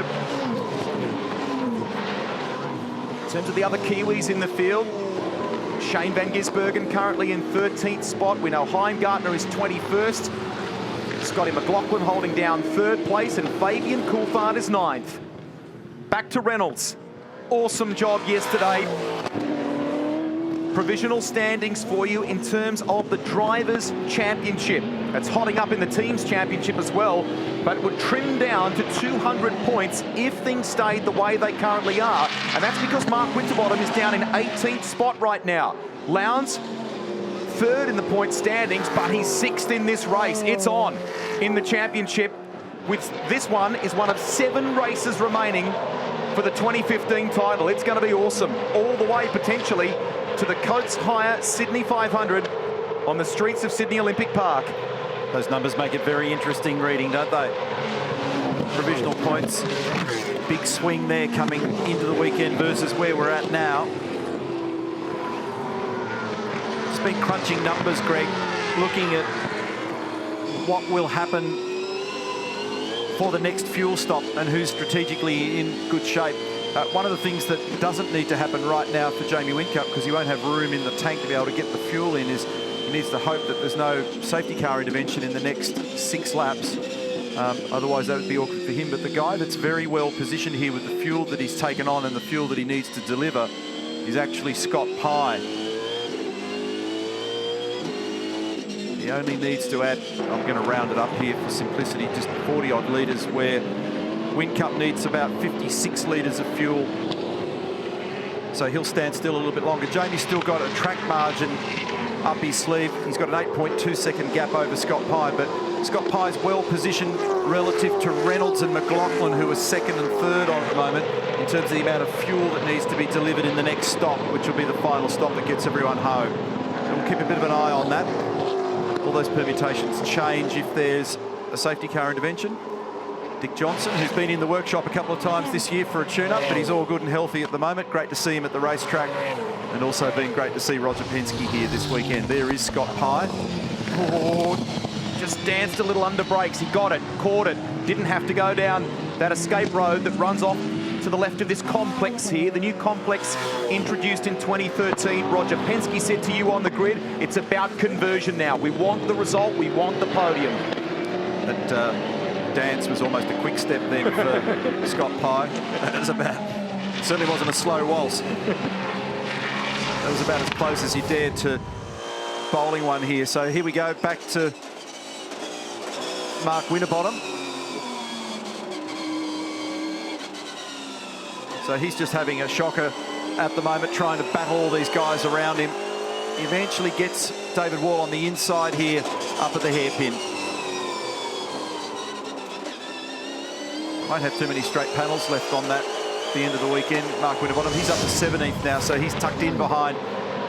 in terms of the other Kiwis in the field, Shane Van Gisbergen currently in 13th spot. We know Heimgartner is 21st. Scotty McLaughlin holding down 3rd place, and Fabian Coulthard is 9th. Back to Reynolds. Awesome job yesterday. Provisional standings for you in terms of the Drivers' Championship. It's hotting up in the Teams' Championship as well, but it would trim down to 200 points if things stayed the way they currently are. And that's because Mark Winterbottom is down in 18th spot right now. Lowndes, 3rd in the point standings, but he's 6th in this race. It's on in the championship. This one is one of 7 races remaining for the 2015 title. It's going to be awesome. All the way, potentially, to the Coates Hire Sydney 500 on the streets of Sydney Olympic Park. Those numbers make it very interesting reading, don't they? Provisional points. Big swing there coming into the weekend versus where we're at now. Just been crunching numbers, Greg, looking at what will happen for the next fuel stop and who's strategically in good shape. One of the things that doesn't need to happen right now for Jamie Whincup, because he won't have room in the tank to be able to get the fuel in, is he needs to hope that there's no safety car intervention in the next 6 laps. Otherwise, that would be awkward for him. But the guy that's very well positioned here with the fuel that he's taken on and the fuel that he needs to deliver is actually Scott Pye. He only needs to add, I'm going to round it up here for simplicity, just 40-odd litres, where Whincup needs about 56 litres of fuel. So he'll stand still a little bit longer. Jamie's still got a track margin up his sleeve. He's got an 8.2-second gap over Scott Pye, but Scott Pye's well positioned relative to Reynolds and McLaughlin, who are 2nd and 3rd on at the moment, in terms of the amount of fuel that needs to be delivered in the next stop, which will be the final stop that gets everyone home. So we'll keep a bit of an eye on that. All those permutations change if there's a safety car intervention. Dick Johnson, who's been in the workshop a couple of times this year for a tune-up, but he's all good and healthy at the moment. Great to see him at the racetrack, and also been great to see Roger Penske here this weekend. There is Scott Pye. Oh, just danced a little under brakes. He got it, caught it. Didn't have to go down that escape road that runs off to the left of this complex here. The new complex introduced in 2013. Roger Penske said to you on the grid, it's about conversion now. We want the result, we want the podium. That dance was almost a quick step there for Scott Pye. That was about, certainly wasn't a slow waltz. That was about as close as he dared to bowling one here. So here we go, back to Mark Winterbottom. So he's just having a shocker at the moment, trying to battle all these guys around him. He eventually gets David Wall on the inside here, up at the hairpin. Won't have too many straight panels left on that at the end of the weekend. Mark Winterbottom, he's up to 17th now, so he's tucked in behind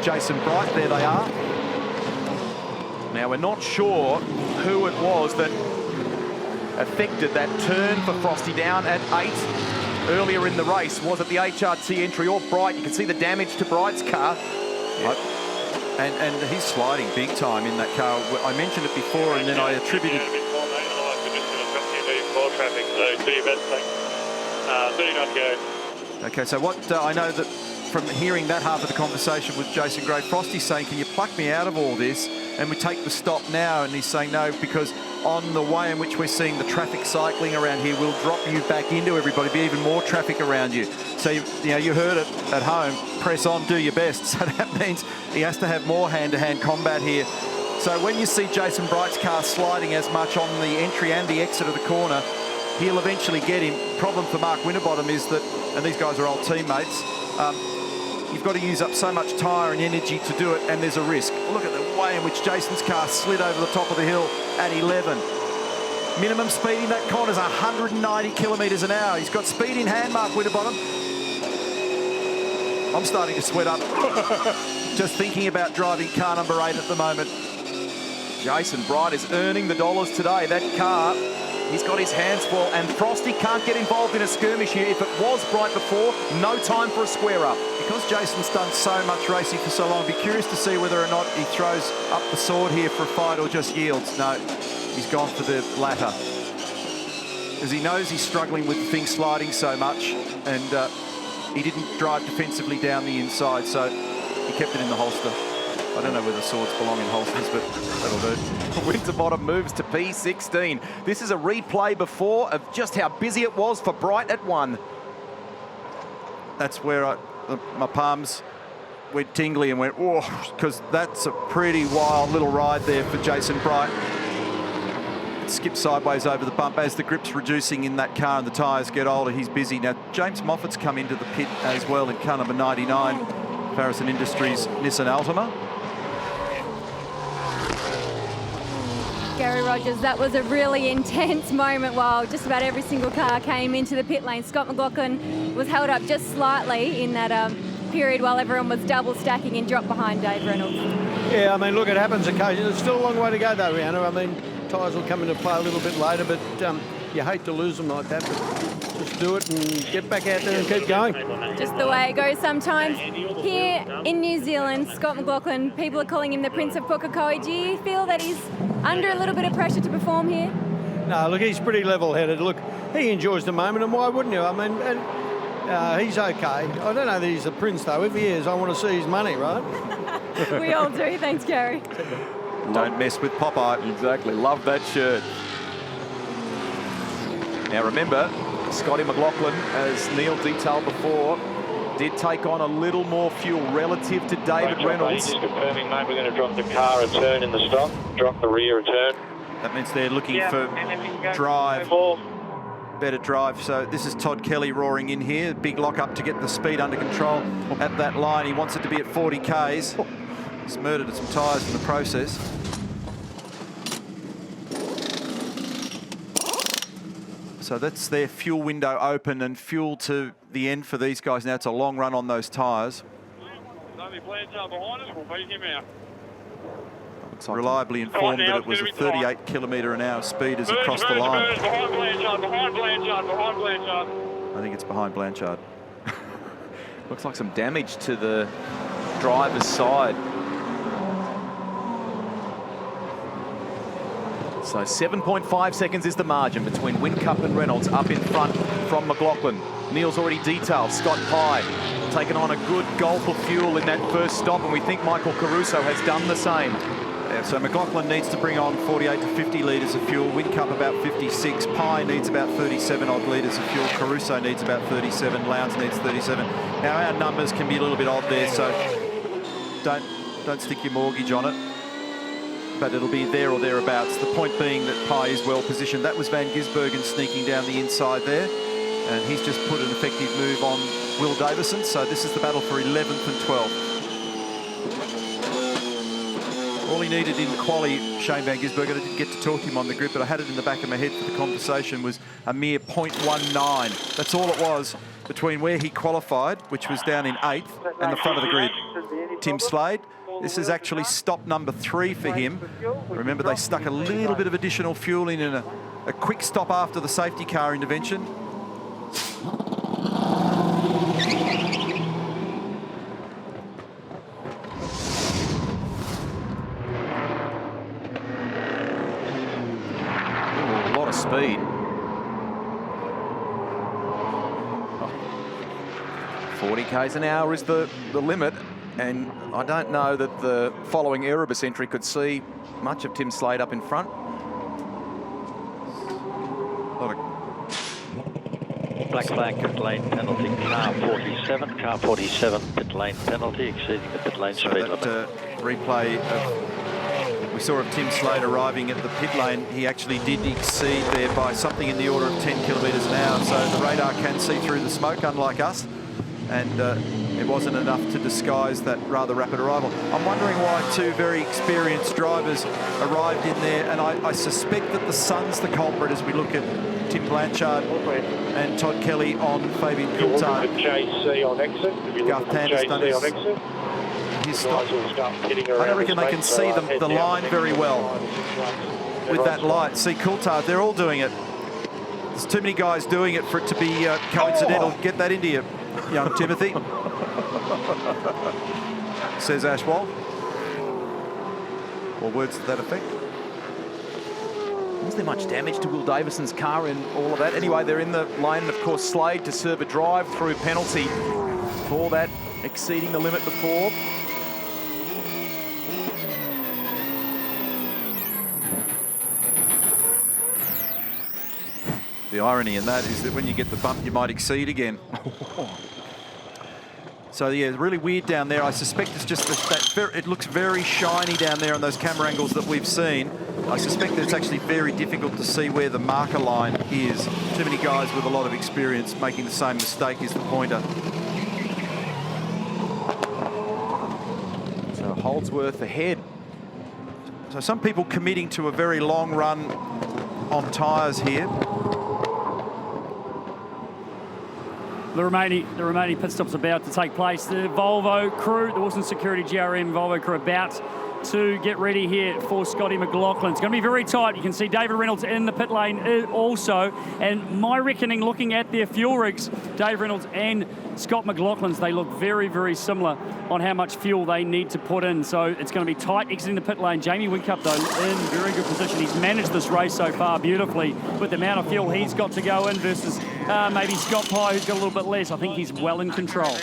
Jason Bright. There they are. Now, we're not sure who it was that affected that turn for Frosty down at 8 earlier in the race. Was it the HRT entry or Bright? You can see the damage to Bright's car. Yeah. And he's sliding big time in that car. I mentioned it before, and then I attributed... Traffic, so do your best, thanks. 39 to go. Okay, so what I know that from hearing that half of the conversation with Jason Gray, Frosty's saying, can you pluck me out of all this? And we take the stop now. And he's saying no, because on the way in which we're seeing the traffic cycling around here, we'll drop you back into everybody, be even more traffic around you. So, you know, you heard it at home, press on, do your best. So that means he has to have more hand-to-hand combat here. So when you see Jason Bright's car sliding as much on the entry and the exit of the corner, he'll eventually get him. Problem for Mark Winterbottom is that, and these guys are old teammates, you've got to use up so much tyre and energy to do it, and there's a risk. Look at the way in which Jason's car slid over the top of the hill at 11. Minimum speed in that corner is 190 kilometres an hour. He's got speed in hand, Mark Winterbottom. I'm starting to sweat up just thinking about driving car number 8 at the moment. Jason Bright is earning the dollars today. That car, he's got his hands full, and Frosty can't get involved in a skirmish here. If it was Bright before, no time for a square up. Because Jason's done so much racing for so long, I'd be curious to see whether or not he throws up the sword here for a fight or just yields. No, he's gone for the latter. Because he knows he's struggling with the thing sliding so much, and he didn't drive defensively down the inside, so he kept it in the holster. I don't know whether swords belong in holsters, but that'll do. Winterbottom moves to P16. This is a replay before of just how busy it was for Bright at 1. That's where my palms went tingly and went, whoa, because that's a pretty wild little ride there for Jason Bright. It skips sideways over the bump as the grip's reducing in that car and the tyres get older. He's busy. Now, James Moffat's come into the pit as well in car number 99, Farrison Industries Nissan Altima. Gary Rogers, that was a really intense moment while just about every single car came into the pit lane. Scott McLaughlin was held up just slightly in that period while everyone was double stacking and dropped behind Dave Reynolds. Yeah, I mean, look, it happens occasionally. There's still a long way to go, though, Rihanna. I mean, tyres will come into play a little bit later, but you hate to lose them like that. But just do it and get back out there and keep going. Just the way it goes sometimes. Here in New Zealand, Scott McLaughlin, people are calling him the Prince of Pukekohe. Do you feel that he's under a little bit of pressure to perform here? No, look, he's pretty level-headed. Look, he enjoys the moment, and why wouldn't you? I mean, he's okay. I don't know that he's a prince, though. If he is, I want to see his money, right? We all do. Thanks, Gary. Don't mess with Popeye. Exactly. Love that shirt. Now, remember, Scotty McLaughlin, as Neil detailed before, did take on a little more fuel relative to David Reynolds. Just confirming, mate, we're going to drop the car a turn in the stop, drop the rear a turn. That means they're looking for drive, better drive. So this is Todd Kelly roaring in here. Big lock up to get the speed under control at that line. He wants it to be at 40 Ks. He's murdered some tyres in the process. So that's their fuel window open and fuel to the end for these guys. Now it's a long run on those tyres. Reliably informed that it was a 38 kilometre an hour speed as he crossed the line. I think it's behind Blanchard. Looks like some damage to the driver's side. So 7.5 seconds is the margin between Whincup and Reynolds up in front from McLaughlin. Neil's already detailed Scott Pye taken on a good gulp of fuel in that first stop, and we think Michael Caruso has done the same. Yeah, so McLaughlin needs to bring on 48 to 50 litres of fuel. Whincup about 56. Pye needs about 37 odd litres of fuel. Caruso needs about 37. Lowndes needs 37. Now our numbers can be a little bit odd there, so don't stick your mortgage on it. But it'll be there or thereabouts. The point being that Pye is well positioned. That was Van Gisbergen sneaking down the inside there, and he's just put an effective move on Will Davison. So this is the battle for 11th and 12th. All he needed in quali, Shane Van Gisbergen, I didn't get to talk to him on the grid, but I had it in the back of my head for the conversation, was a mere 0.19. That's all it was between where he qualified, which was down in 8th, and the front of the grid. Tim Slade. This is actually stop number 3 for him. Remember, they stuck a little bit of additional fuel in a quick stop after the safety car intervention. Ooh, a lot of speed. 40 k's an hour is the limit, and I don't know that the following Erebus entry could see much of Tim Slade up in front. Black flag, pit lane penalty, car 47. Car 47, pit lane penalty, exceeding the pit lane speed limit. Replay we saw of Tim Slade arriving at the pit lane. He actually did exceed there by something in the order of 10 kilometres an hour. So the radar can see through the smoke, unlike us. And it wasn't enough to disguise that rather rapid arrival. I'm wondering why two very experienced drivers arrived in there, and I suspect that the sun's the culprit as we look at Tim Blanchard and Todd Kelly on Fabian Coulthard. JC on exit. Garth Tanner's done his stop. I reckon they can see the line very well with that light. See Coulthard, they're all doing it. There's too many guys doing it for it to be coincidental. Get that into you, young Timothy, says Ashwell. Or words to that effect. Was there much damage to Will Davison's car in all of that? Anyway, they're in the lane, of course, Slade to serve a drive-through penalty for that exceeding the limit before. The irony in that is that when you get the bump, you might exceed again. So yeah, really weird down there. I suspect it's just it looks very shiny down there on those camera angles that we've seen. I suspect that it's actually very difficult to see where the marker line is. Too many guys with a lot of experience making the same mistake is the pointer. So Holdsworth ahead. So some people committing to a very long run on tyres here. The remaining pit stop's about to take place. The Volvo crew, the Wilson Security GRM Volvo crew about to get ready here for Scotty McLaughlin. It's going to be very tight. You can see David Reynolds in the pit lane also. And my reckoning, looking at their fuel rigs, Dave Reynolds and Scott McLaughlin's, they look very, very similar on how much fuel they need to put in. So it's going to be tight exiting the pit lane. Jamie Whincup, though, in very good position. He's managed this race so far beautifully with the amount of fuel he's got to go in versus maybe Scott Pye, who's got a little bit less. I think he's well in control.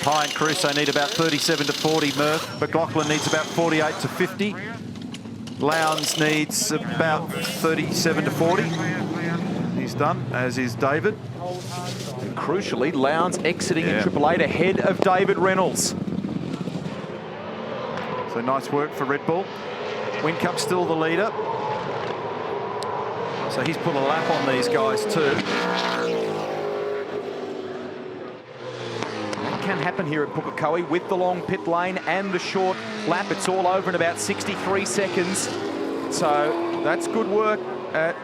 Pye and Caruso need about 37 to 40. Murph. McLaughlin needs about 48 to 50. Lowndes needs about 37 to 40. He's done, as is David. And crucially, Lowndes exiting in Triple Eight ahead of David Reynolds. So nice work for Red Bull. Whincup still the leader. So he's put a lap on these guys too. Can happen here at Pukekohe with the long pit lane and the short lap. It's all over in about 63 seconds. So that's good work at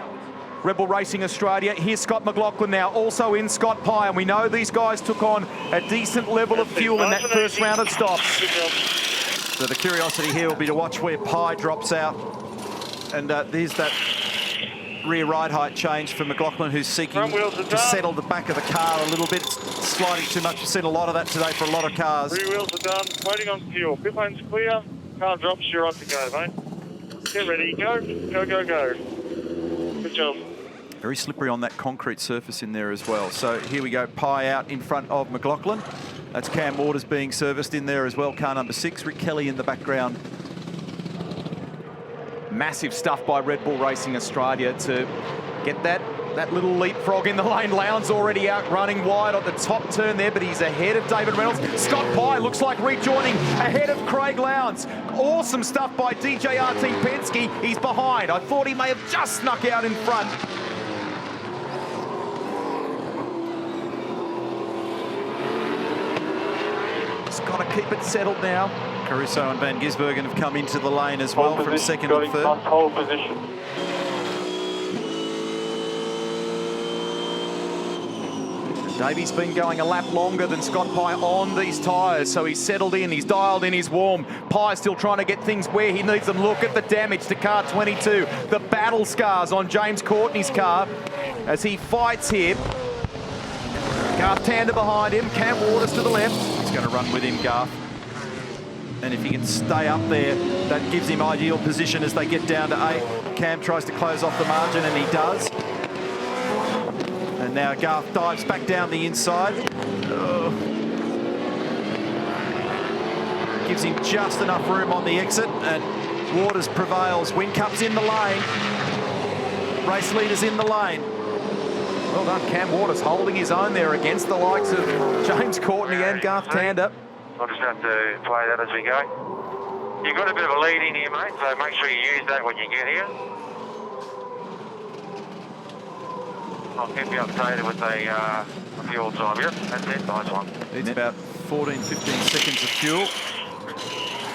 Red Bull Racing Australia. Here's Scott McLaughlin now, also in Scott Pye, and we know these guys took on a decent level of fuel in that first round of stops. So the curiosity here will be to watch where Pye drops out. And there's that rear ride height change for McLaughlin, who's seeking to settle the back of the car a little bit. It's sliding too much. We've seen a lot of that today for a lot of cars. Rear wheels are done, waiting on fuel. Pit lane's clear, car drops, you're on to go, mate. Get ready, go, go, go, go. Good job. Very slippery on that concrete surface in there as well. So here we go, Pye out in front of McLaughlin. That's Cam Waters being serviced in there as well, car number 6. Rick Kelly in the background. Massive stuff by Red Bull Racing Australia to get that little leapfrog in the lane. Lowndes already out running wide on the top turn there, but he's ahead of David Reynolds. Scott Pye looks like rejoining ahead of Craig Lowndes. Awesome stuff by DJRT Penske. He's behind. I thought he may have just snuck out in front. Just got to keep it settled now. Caruso and Van Gisbergen have come into the lane as well from second and third. Hold position. Davey's been going a lap longer than Scott Pye on these tyres, so he's settled in, he's dialed in, he's warm. Pye's still trying to get things where he needs them. Look at the damage to car 22. The battle scars on James Courtney's car as he fights here. Garth Tander behind him, Cam Waters to the left. He's going to run with him, Garth. And if he can stay up there, that gives him ideal position as they get down to 8. Cam tries to close off the margin, and he does. And now Garth dives back down the inside. Gives him just enough room on the exit, and Waters prevails. Wincup's in the lane. Race leader's in the lane. Well done, Cam Waters holding his own there against the likes of James Courtney and Garth Tander. I'll just have to play that as we go. You've got a bit of a lead in here, mate, so make sure you use that when you get here. I'll keep you updated with the fuel time. Yep, that's it, nice one. Needs about 14, 15 seconds of fuel.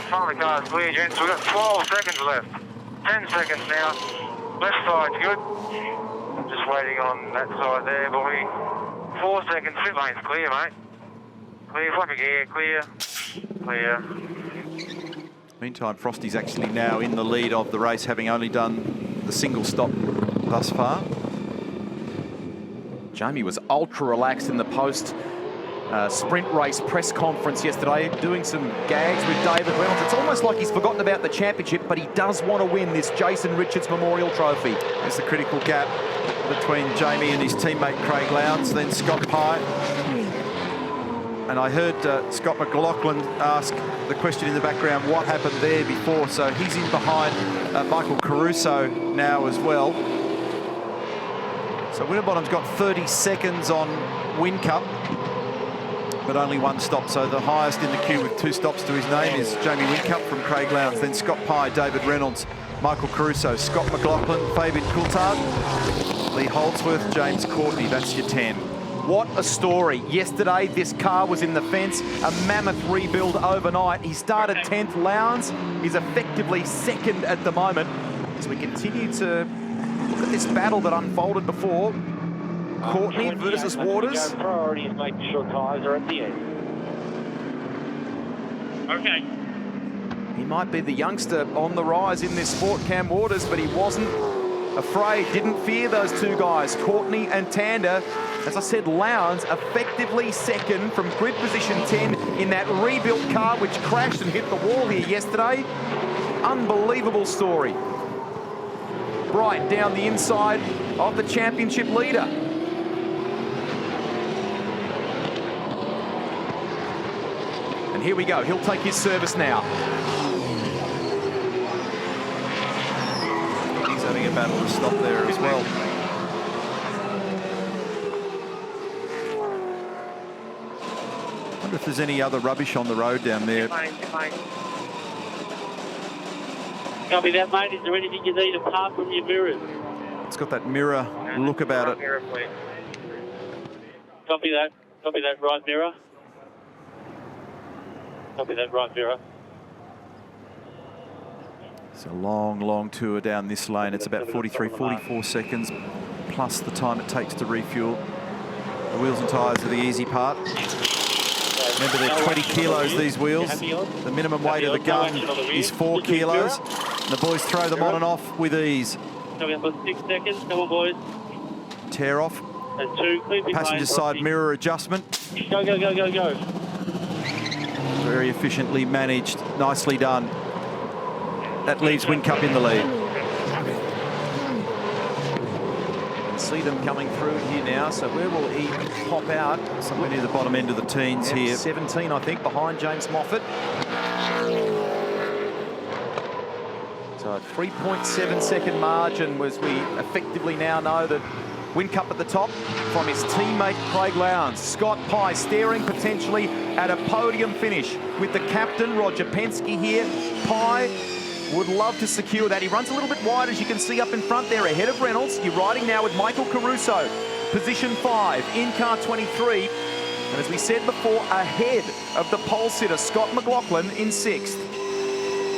Front of the car's clear, gents. We've got 12 seconds left. 10 seconds now. Left side's good. Just waiting on that side there, boy. 4 seconds. Pit lane's clear, mate. Clear, flap of gear, clear. Clear. Meantime, Frosty's actually now in the lead of the race, having only done the single stop thus far. Jamie was ultra relaxed in the post sprint race press conference yesterday, doing some gags with David Reynolds. It's almost like he's forgotten about the championship, but he does want to win this Jason Richards Memorial Trophy. There's the critical gap between Jamie and his teammate Craig Lowndes, then Scott Pye. And I heard Scott McLaughlin ask the question in the background, what happened there before? So he's in behind Michael Caruso now as well. So Winterbottom's got 30 seconds on Whincup, but only one stop. So the highest in the queue with 2 stops to his name is Jamie Whincup from Craig Lowndes, then Scott Pye, David Reynolds, Michael Caruso, Scott McLaughlin, Fabian Coulthard, Lee Holdsworth, James Courtney. That's your 10. What a story. Yesterday, this car was in the fence, a mammoth rebuild overnight. He started 10th. Lowndes is effectively second at the moment. As we continue to look at this battle that unfolded before. Courtney versus Waters. Priority is making sure tyres are at the end. Okay. He might be the youngster on the rise in this sport, Cam Waters, but he wasn't afraid, didn't fear those 2 guys, Courtney and Tander. As I said, Lowndes effectively second from grid position 10 in that rebuilt car which crashed and hit the wall here yesterday. Unbelievable story. Right down the inside of the championship leader. And here we go, he'll take his service now. He's having a battle to stop there as well. I wonder if there's any other rubbish on the road down there. Copy that, mate. Is there anything you need apart from your mirrors? It's got that mirror look about it. Mirror, please. Copy that. Copy that right mirror. Copy that right mirror. It's a long, long tour down this lane. It's about 43, 44 seconds, plus the time it takes to refuel. The wheels and tyres are the easy part. Remember, they're 20 kilos, these wheels. The minimum weight of the gun is 4 kilos. And the boys throw them on and off with ease. Coming up on 6 seconds. Come on, boys. Tear off. And 2, clear passenger side mirror adjustment. Go, go, go, go, go. Very efficiently managed. Nicely done. That leaves Whincup in the lead. See them coming through here now, so where will he pop out? Somewhere near the bottom end of the teens here. 17, I think, behind James Moffat. So a 3.7 second margin was we effectively now know that Whincup at the top from his teammate Craig Lowndes. Scott Pye staring potentially at a podium finish with the captain Roger Penske here. Pye would love to secure that. He runs a little bit wide, as you can see up in front there, ahead of Reynolds. You're riding now with Michael Caruso, position 5, in car 23. And as we said before, ahead of the pole sitter, Scott McLaughlin, in 6th.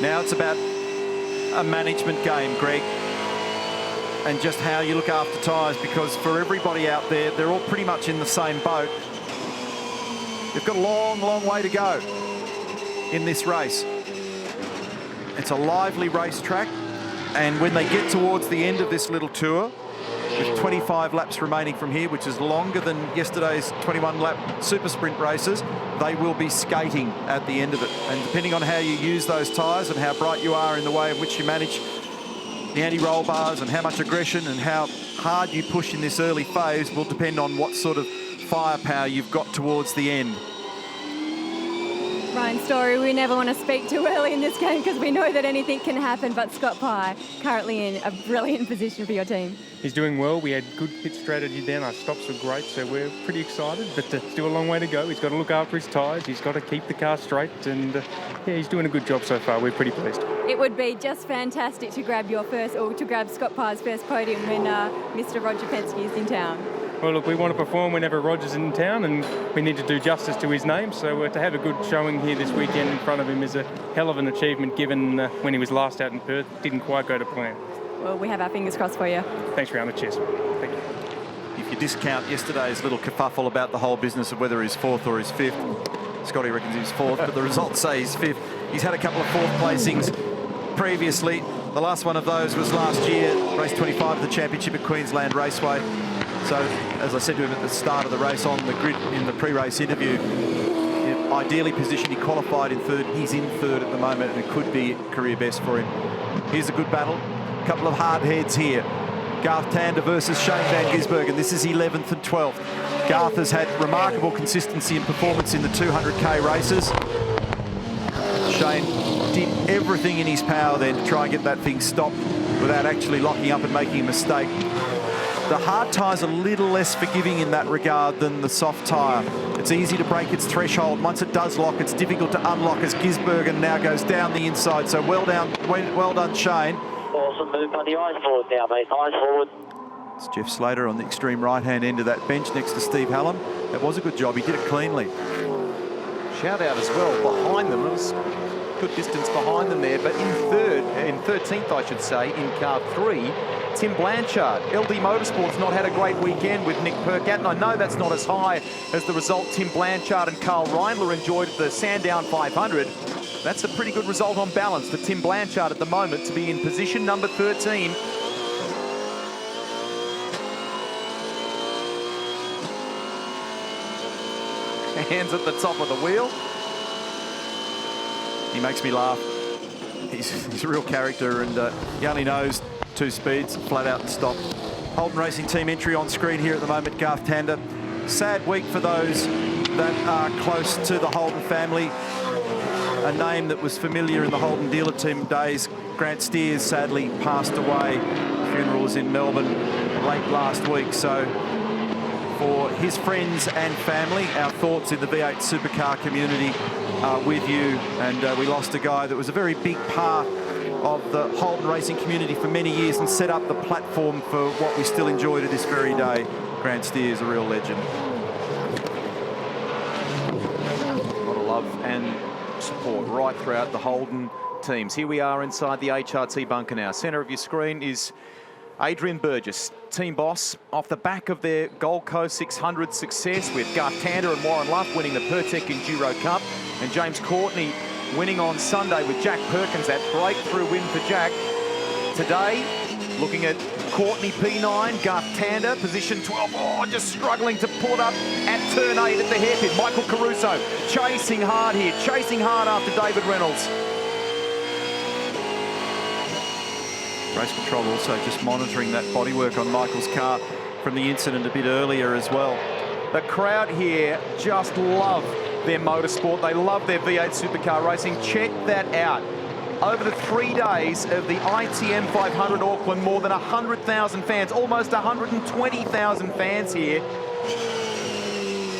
Now it's about a management game, Greg, and just how you look after tyres, because for everybody out there, they're all pretty much in the same boat. They've got a long, long way to go in this race. It's a lively racetrack, and when they get towards the end of this little tour, with 25 laps remaining from here, which is longer than yesterday's 21-lap super sprint races, they will be skating at the end of it. And depending on how you use those tyres and how bright you are in the way in which you manage the anti-roll bars and how much aggression and how hard you push in this early phase will depend on what sort of firepower you've got towards the end. Ryan Story, we never want to speak too early in this game because we know that anything can happen, but Scott Pye currently in a brilliant position for your team. He's doing well. We had good pit strategy then. Our stops were great, so we're pretty excited, but still a long way to go. He's got to look after his tyres. He's got to keep the car straight, and yeah, he's doing a good job so far. We're pretty pleased. It would be just fantastic to grab your first, or to grab Scott Pye's first podium when Mr. Roger Penske is in town. Well, look, we want to perform whenever Roger's in town, and we need to do justice to his name. So to have a good showing here this weekend in front of him is a hell of an achievement, given when he was last out in Perth, didn't quite go to plan. Well, we have our fingers crossed for you. Thanks, Rihanna. Cheers. Thank you. If you discount yesterday's little kerfuffle about the whole business of whether he's fourth or he's fifth, Scotty reckons he's fourth, but the results say he's fifth. He's had a couple of fourth placings previously. The last one of those was last year, race 25 of the Championship at Queensland Raceway. So, as I said to him at the start of the race on the grid in the pre-race interview, ideally positioned, he qualified in third. He's in third at the moment, and it could be career best for him. Here's a good battle. A couple of hard heads here. Garth Tander versus Shane Van Gisbergen. This is 11th and 12th. Garth has had remarkable consistency and performance in the 200k races. Shane did everything in his power then to try and get that thing stopped without actually locking up and making a mistake. The hard tyre's a little less forgiving in that regard than the soft tyre. It's easy to break its threshold. Once it does lock, it's difficult to unlock as Gisbergen now goes down the inside. So well done, Shane. Awesome move on the eyes forward now, mate. Eyes forward. It's Jeff Slater on the extreme right-hand end of that bench next to Steve Hallam. That was a good job. He did it cleanly. Shout out as well behind them. It was good distance behind them there, but in 13th, I should say, in car 3, Tim Blanchard. LD Motorsport's not had a great weekend with Nick Percat, and I know that's not as high as the result Tim Blanchard and Carl Reindler enjoyed at the Sandown 500. That's a pretty good result on balance for Tim Blanchard at the moment to be in position number 13. Hands at the top of the wheel. He makes me laugh. He's a real character, and he only knows 2 speeds, flat out and stop. Holden Racing Team entry on screen here at the moment, Garth Tander. Sad week for those that are close to the Holden family. A name that was familiar in the Holden dealer team days. Grant Steers sadly passed away. Funeral was in Melbourne late last week, so for his friends and family, our thoughts in the V8 supercar community are with you. And we lost a guy that was a very big part of the Holden racing community for many years and set up the platform for what we still enjoy to this very day. Grant Steers, a real legend. A lot of love and support right throughout the Holden teams. Here we are inside the HRT bunker now. Centre of your screen is Adrian Burgess, team boss, off the back of their Gold Coast 600 success with Garth Tander and Warren Luff winning the Pertec Enduro Cup, and James Courtney winning on Sunday with Jack Perkins, that breakthrough win for Jack. Today, looking at Courtney P9, Garth Tander, position 12. Oh, just struggling to pull it up at turn 8 at the hairpin. Michael Caruso chasing hard here, chasing hard after David Reynolds. Race control also just monitoring that bodywork on Michael's car from the incident a bit earlier as well. The crowd here just love their motorsport. They love their V8 supercar racing. Check that out. Over the 3 days of the ITM 500 Auckland, more than 100,000 fans, almost 120,000 fans here.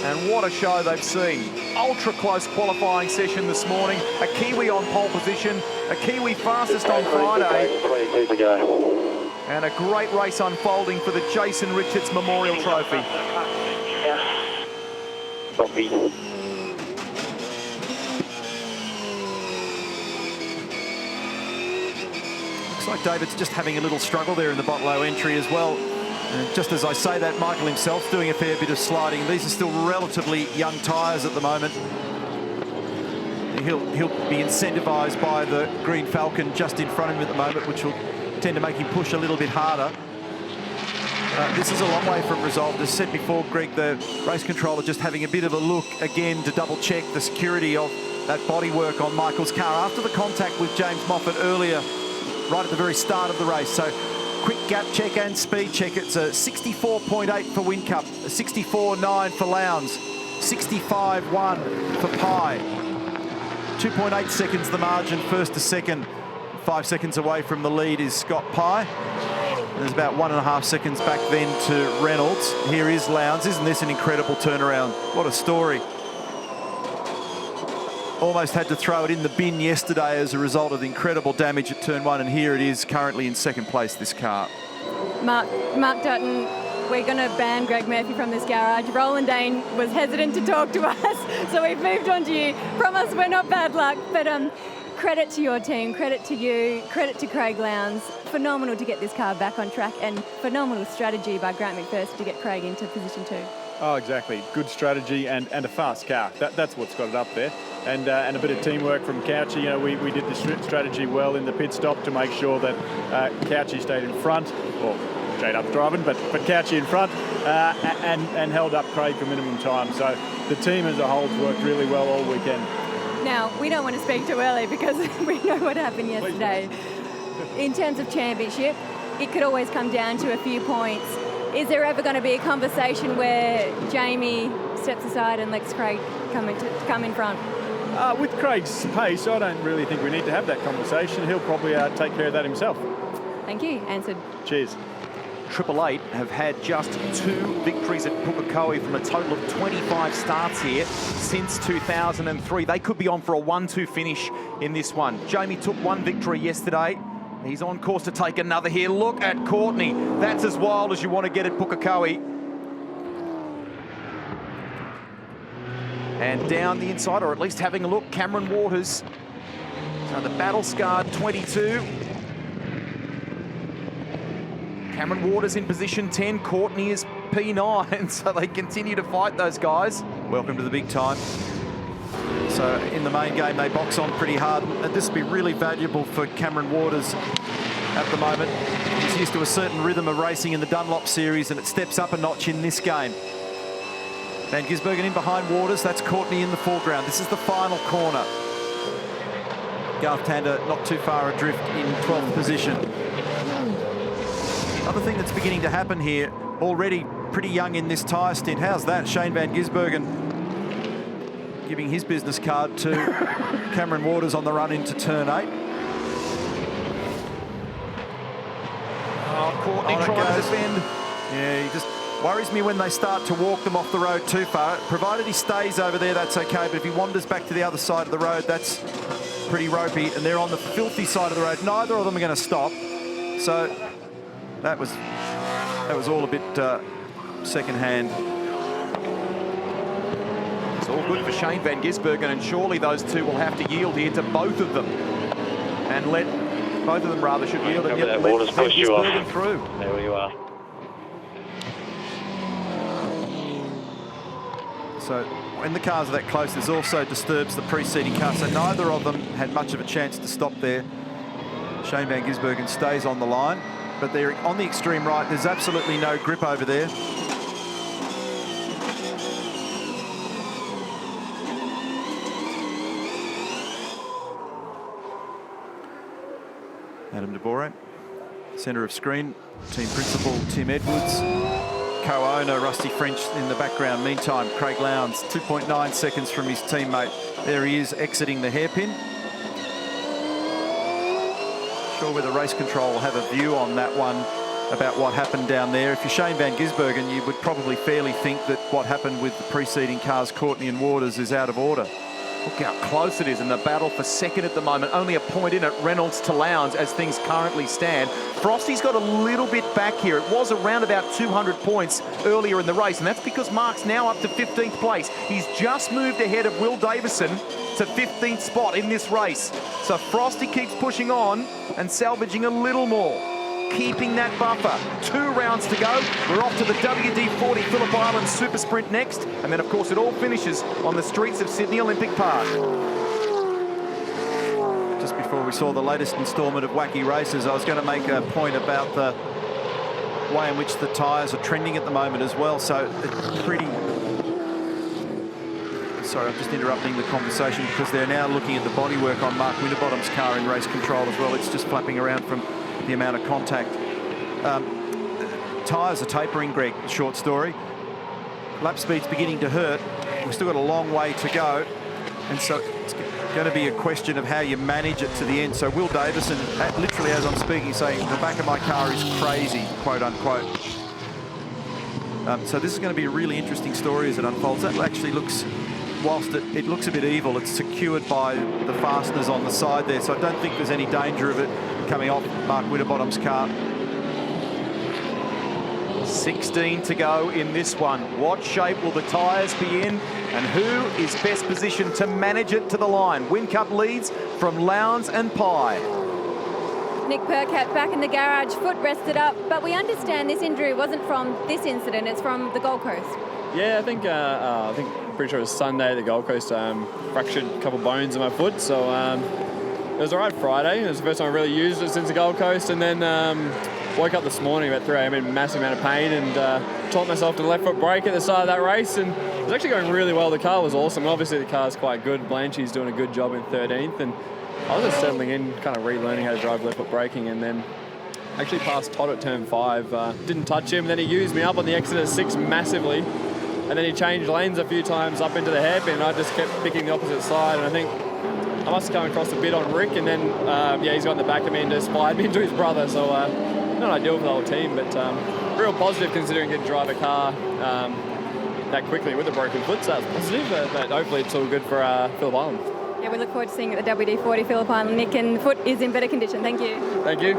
And what a show they've seen. Ultra close qualifying session this morning. A Kiwi on pole position, a Kiwi fastest on Friday. 22 to go. And a great race unfolding for the Jason Richards Memorial Trophy. Copy. Looks like David's just having a little struggle there in the Botlow entry as well. And just as I say that, Michael himself's doing a fair bit of sliding. These are still relatively young tyres at the moment. He'll be incentivised by the Green Falcon just in front of him at the moment, which will tend to make him push a little bit harder. This is a long way from resolved. As said before, Greg, the race controller just having a bit of a look again to double check the security of that bodywork on Michael's car after the contact with James Moffat earlier, right at the very start of the race. So quick gap check and speed check. It's a 64.8 for Whincup, a 64.9 for Lowndes, 65.1 for Pye. 2.8 seconds the margin, first to second. 5 seconds away from the lead is Scott Pye. There's about 1.5 seconds back then to Reynolds. Here is Lowndes. Isn't this an incredible turnaround? What a story. Almost had to throw it in the bin yesterday as a result of the incredible damage at turn 1, and here it is currently in second place, this car. Mark Dutton, we're going to ban Greg Murphy from this garage. Roland Dane was hesitant to talk to us, so we've moved on to you. Promise we're not bad luck, but credit to your team, credit to you, credit to Craig Lowndes. Phenomenal to get this car back on track, and phenomenal strategy by Grant McPherson to get Craig into position 2. Oh, exactly. Good strategy and a fast car. That's what's got it up there. And a bit of teamwork from Couchy. You know, we did the strategy well in the pit stop to make sure that Couchy stayed in front, or straight up driving, but Couchy in front, and held up Craig for minimum time. So the team as a whole worked really well all weekend. Now, we don't want to speak too early because we know what happened yesterday. In terms of championship, it could always come down to a few points. Is there ever going to be a conversation where Jamie steps aside and lets Craig come in front? With Craig's pace, I don't really think we need to have that conversation. He'll probably take care of that himself. Thank you. Answered. Cheers. Triple Eight have had just 2 victories at Pukekohe from a total of 25 starts here since 2003. They could be on for a 1-2 finish in this one. Jamie took 1 victory yesterday. He's on course to take another here. Look at Courtney. That's as wild as you want to get at Pukekohe. And down the inside, or at least having a look, Cameron Waters. So the battle-scarred 22. Cameron Waters in position 10. Courtney is P9. So they continue to fight, those guys. Welcome to the big time. So in the main game, they box on pretty hard. And this will be really valuable for Cameron Waters at the moment. He's used to a certain rhythm of racing in the Dunlop Series, and it steps up a notch in this game. Van Gisbergen in behind Waters. That's Courtney in the foreground. This is the final corner. Garth Tander not too far adrift in 12th position. Another thing that's beginning to happen here, already pretty young in this tyre stint. How's that? Shane Van Gisbergen giving his business card to Cameron Waters on the run into turn 8. Oh, Courtney trying to defend. Yeah, he just worries me when they start to walk them off the road too far. Provided he stays over there, that's okay. But if he wanders back to the other side of the road, that's pretty ropey. And they're on the filthy side of the road. Neither of them are going to stop. So that was all a bit second-hand. It's all good for Shane Van Gisbergen, and surely those two will have to yield here to both of them. And let both of them rather should yield and let Van Gisbergen through. There you are. So when the cars are that close, this also disturbs the preceding car. So neither of them had much of a chance to stop there. Shane Van Gisbergen stays on the line, but they're on the extreme right. There's absolutely no grip over there. Adam De Bore, centre of screen, team principal Tim Edwards, co-owner Rusty French in the background. Meantime, Craig Lowndes, 2.9 seconds from his teammate. There he is exiting the hairpin. Sure whether race control will have a view on that one about what happened down there. If you're Shane Van Gisbergen, you would probably fairly think that what happened with the preceding cars, Courtney and Waters, is out of order. Look how close it is in the battle for second at the moment. Only a point in it, Reynolds to Lowndes as things currently stand. Frosty's got a little bit back here. It was around about 200 points earlier in the race, and that's because Mark's now up to 15th place. He's just moved ahead of Will Davison to 15th spot in this race. So Frosty keeps pushing on and salvaging a little more, keeping that buffer. 2 rounds to go. We're off to the WD-40 Phillip Island Super Sprint next, and then of course it all finishes on the streets of Sydney Olympic Park. Just before we saw the latest instalment of Wacky Races, I was going to make a point about the way in which the tyres are trending at the moment as well. So it's pretty... Sorry, I'm just interrupting the conversation because they're now looking at the bodywork on Mark Winterbottom's car in race control as well. It's just flapping around from the amount of contact. Tyres are tapering, Greg, short story. Lap speed's beginning to hurt. We've still got a long way to go. And so it's going to be a question of how you manage it to the end. So Will Davison, literally as I'm speaking, saying the back of my car is crazy, quote unquote. So this is going to be a really interesting story as it unfolds. That actually looks, whilst it looks a bit evil, it's secured by the fasteners on the side there. So I don't think there's any danger of it coming off Mark Winterbottom's car. 16 to go in this one. What shape will the tyres be in, and who is best positioned to manage it to the line? Whincup leads from Lowndes and Pye. Nick Percat back in the garage, foot rested up, but we understand this injury wasn't from this incident, it's from the Gold Coast. Yeah, I think pretty sure it was Sunday at the Gold Coast. Fractured a couple bones in my foot, so it was all right Friday. It was the first time I really used it since the Gold Coast, and then woke up this morning about 3 a.m. in a massive amount of pain, and taught myself to left foot brake at the start of that race, and it was actually going really well. The car was awesome, and obviously the car's quite good. Blanchie's doing a good job in 13th, and I was just settling in, kind of relearning how to drive left foot braking, and then actually passed Todd at turn 5. Didn't touch him, then he used me up on the exit at 6 massively, and then he changed lanes a few times up into the hairpin, and I just kept picking the opposite side, and I think I must have come across a bit on Rick, and then yeah, he's got in the back of me and just spied me into his brother, so not ideal for the whole team, but real positive considering getting to drive a car that quickly with a broken foot, so that's positive, but hopefully it's all good for Phillip Island. Yeah, we look forward to seeing you at the WD-40 Phillip Island, Nick, and the foot is in better condition. Thank you. Thank you.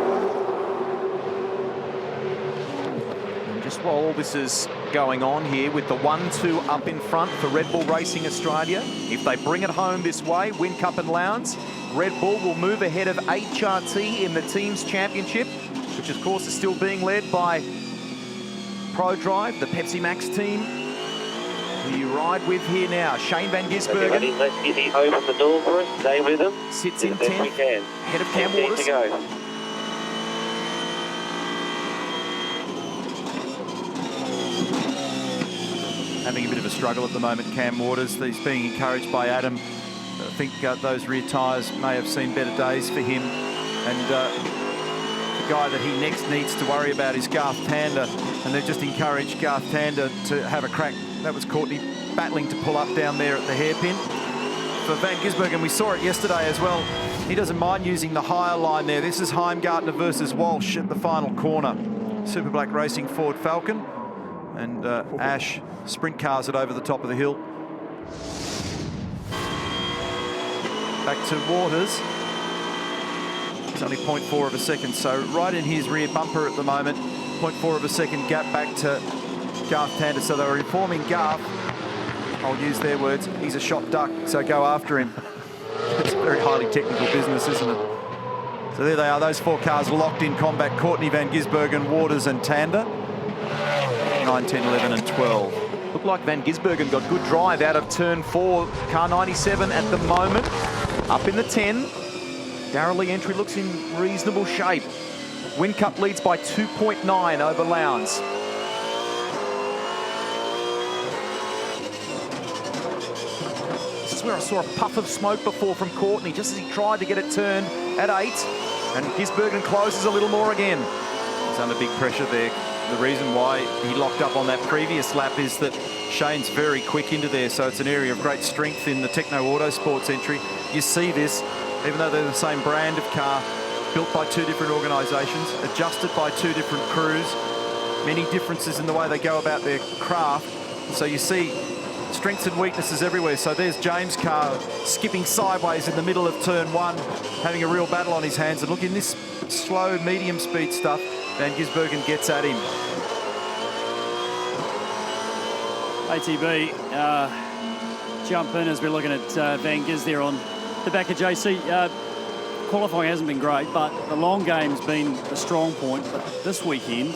And just while all this is going on here with the 1-2 up in front for Red Bull Racing Australia, if they bring it home this way, Whincup and Lowndes, Red Bull will move ahead of HRT in the Teams Championship, which of course is still being led by ProDrive, the Pepsi Max team, who you ride with here now. Shane Van Gisbergen. Okay, let's get him open the door for us. Stay with him. Sits in 10th. Head of Cam 10 Waters. to go. Having a bit of a struggle at the moment, Cam Waters. He's being encouraged by Adam. I think those rear tyres may have seen better days for him. And the guy that he next needs to worry about is Garth Tander. And they've just encouraged Garth Tander to have a crack. That was Courtney battling to pull up down there at the hairpin. For Van Gisbergen, we saw it yesterday as well. He doesn't mind using the higher line there. This is Heimgartner versus Walsh at the final corner. Super Black Racing Ford Falcon. And Ash sprint cars it over the top of the hill. Back to Waters. It's only 0.4 of a second, so right in his rear bumper at the moment. 0.4 of a second gap back to Garth Tander. So they were informing Garth, I'll use their words, he's a shot duck, so go after him. It's a very highly technical business, isn't it? So there they are, those 4 cars locked in combat. Courtney, Van Gisbergen, Waters and Tander. 9, 10, 11 and 12. Looked like Van Gisbergen got good drive out of turn 4. Car 97 at the moment. Up in the 10. Darrell Lee entry looks in reasonable shape. Whincup leads by 2.9 over Lowndes. This is where I saw a puff of smoke before from Courtney, just as he tried to get it turned at 8. And Gisbergen closes a little more again. He's under big pressure there. The reason why he locked up on that previous lap is that Shane's very quick into there, so it's an area of great strength in the Techno Autosports entry. You see this, even though they're the same brand of car, built by 2 different organisations, adjusted by 2 different crews, many differences in the way they go about their craft. So you see strengths and weaknesses everywhere. So there's James' car skipping sideways in the middle of turn 1, having a real battle on his hands. And look, in this slow, medium speed stuff, Van Gisbergen gets at him. ATB jump in as we're looking at Van Gis there on the back of JC. Qualifying hasn't been great, but the long game's been a strong point. But this weekend,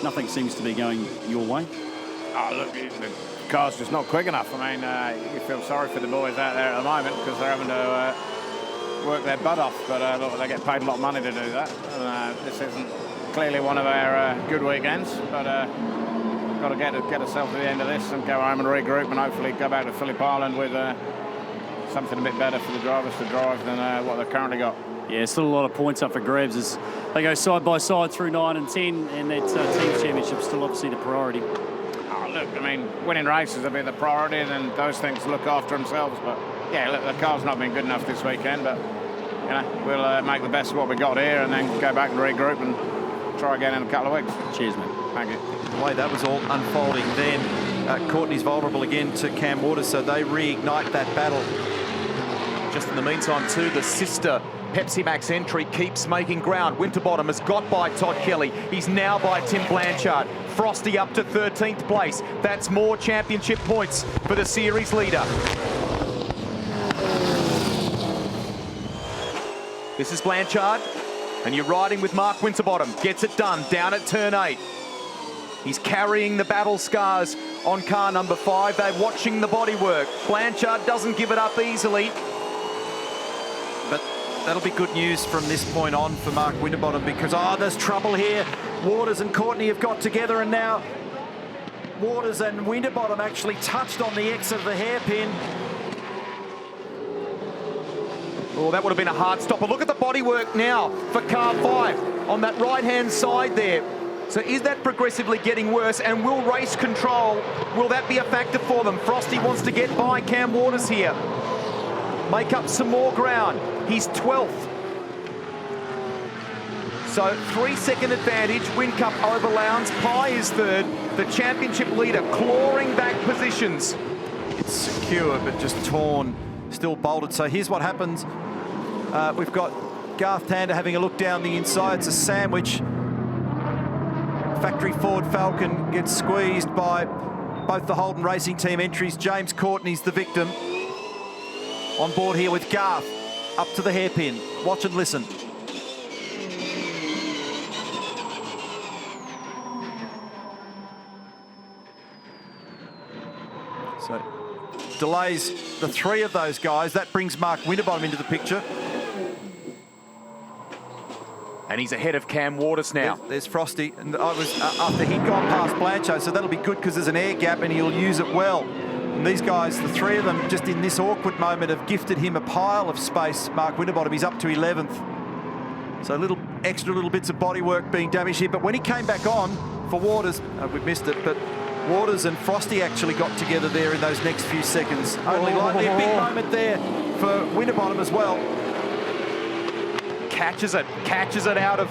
nothing seems to be going your way. Oh, look, the car's just not quick enough. I mean, you feel sorry for the boys out there at the moment because they're having to work their butt off. But look, they get paid a lot of money to do that. And, this isn't clearly one of our good weekends, but got to get ourselves to the end of this and go home and regroup and hopefully go back to Phillip Island with something a bit better for the drivers to drive than what they've currently got. Yeah, still a lot of points up for grabs as they go side by side through 9 and 10, and that team's championship still obviously the priority. Oh, look, I mean, winning races will be the priority, and then those things look after themselves. But yeah, look, the car's not been good enough this weekend, but you know, we'll make the best of what we got here, and then go back and regroup and try again in a couple of weeks. Cheers, mate. Thank you. The way that was all unfolding then, Courtney's vulnerable again to Cam Waters, so they reignite that battle. Just in the meantime, too, the sister Pepsi Max entry keeps making ground. Winterbottom has got by Todd Kelly. He's now by Tim Blanchard. Frosty up to 13th place. That's more championship points for the series leader. This is Blanchard, and you're riding with Mark Winterbottom. Gets it done down at turn 8. He's carrying the battle scars on car number 5. They're watching the bodywork. Blanchard doesn't give it up easily. But that'll be good news from this point on for Mark Winterbottom, because, there's trouble here. Waters and Courtney have got together, and now Waters and Winterbottom actually touched on the exit of the hairpin. Oh, that would have been a hard stopper. Look at the bodywork now for car 5 on that right-hand side there. So is that progressively getting worse? And will race control, will that be a factor for them? Frosty wants to get by Cam Waters here. Make up some more ground. He's 12th. So 3-second advantage. Whincup over Lowndes. Pye is 3rd. The championship leader clawing back positions. It's secure, but just torn, still bolted. So here's what happens. We've got Garth Tander having a look down the inside. It's a sandwich. Factory Ford Falcon gets squeezed by both the Holden Racing Team entries. James Courtney's the victim. On board here with Garth, up to the hairpin. Watch and listen. So delays the 3 of those guys. That brings Mark Winterbottom into the picture. And he's ahead of Cam Waters now. There's Frosty, and I was after he'd gone past Blanchard, so that'll be good because there's an air gap and he'll use it well. And these guys, the 3 of them, just in this awkward moment, have gifted him a pile of space. Mark Winterbottom, he's up to 11th. So little bits of bodywork being damaged here. But when he came back on for Waters, we missed it, but Waters and Frosty actually got together there in those next few seconds. Only lightly a big moment there for Winterbottom as well. Catches it out of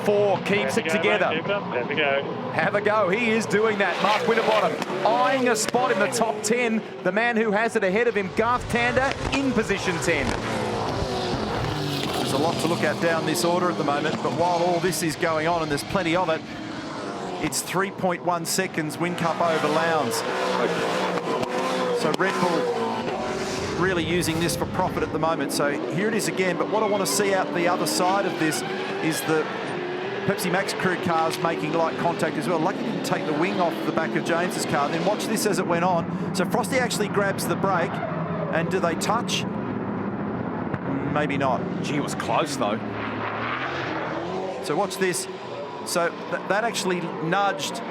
4, keeps it together. Have a go. Have a go. He is doing that. Mark Winterbottom eyeing a spot in the top 10. The man who has it ahead of him, Garth Tander, in position 10. There's a lot to look at down this order at the moment, but while all this is going on, and there's plenty of it, it's 3.1 seconds Whincup over Lowndes. So Red Bull really using this for profit at the moment. So here it is again, but what I want to see out the other side of this is the Pepsi Max crew cars making light contact as well. Lucky didn't take the wing off the back of James's car. Then watch this as it went on. So Frosty actually grabs the brake, and do they touch? Maybe not. Gee, it was close though. So watch this. So that actually nudged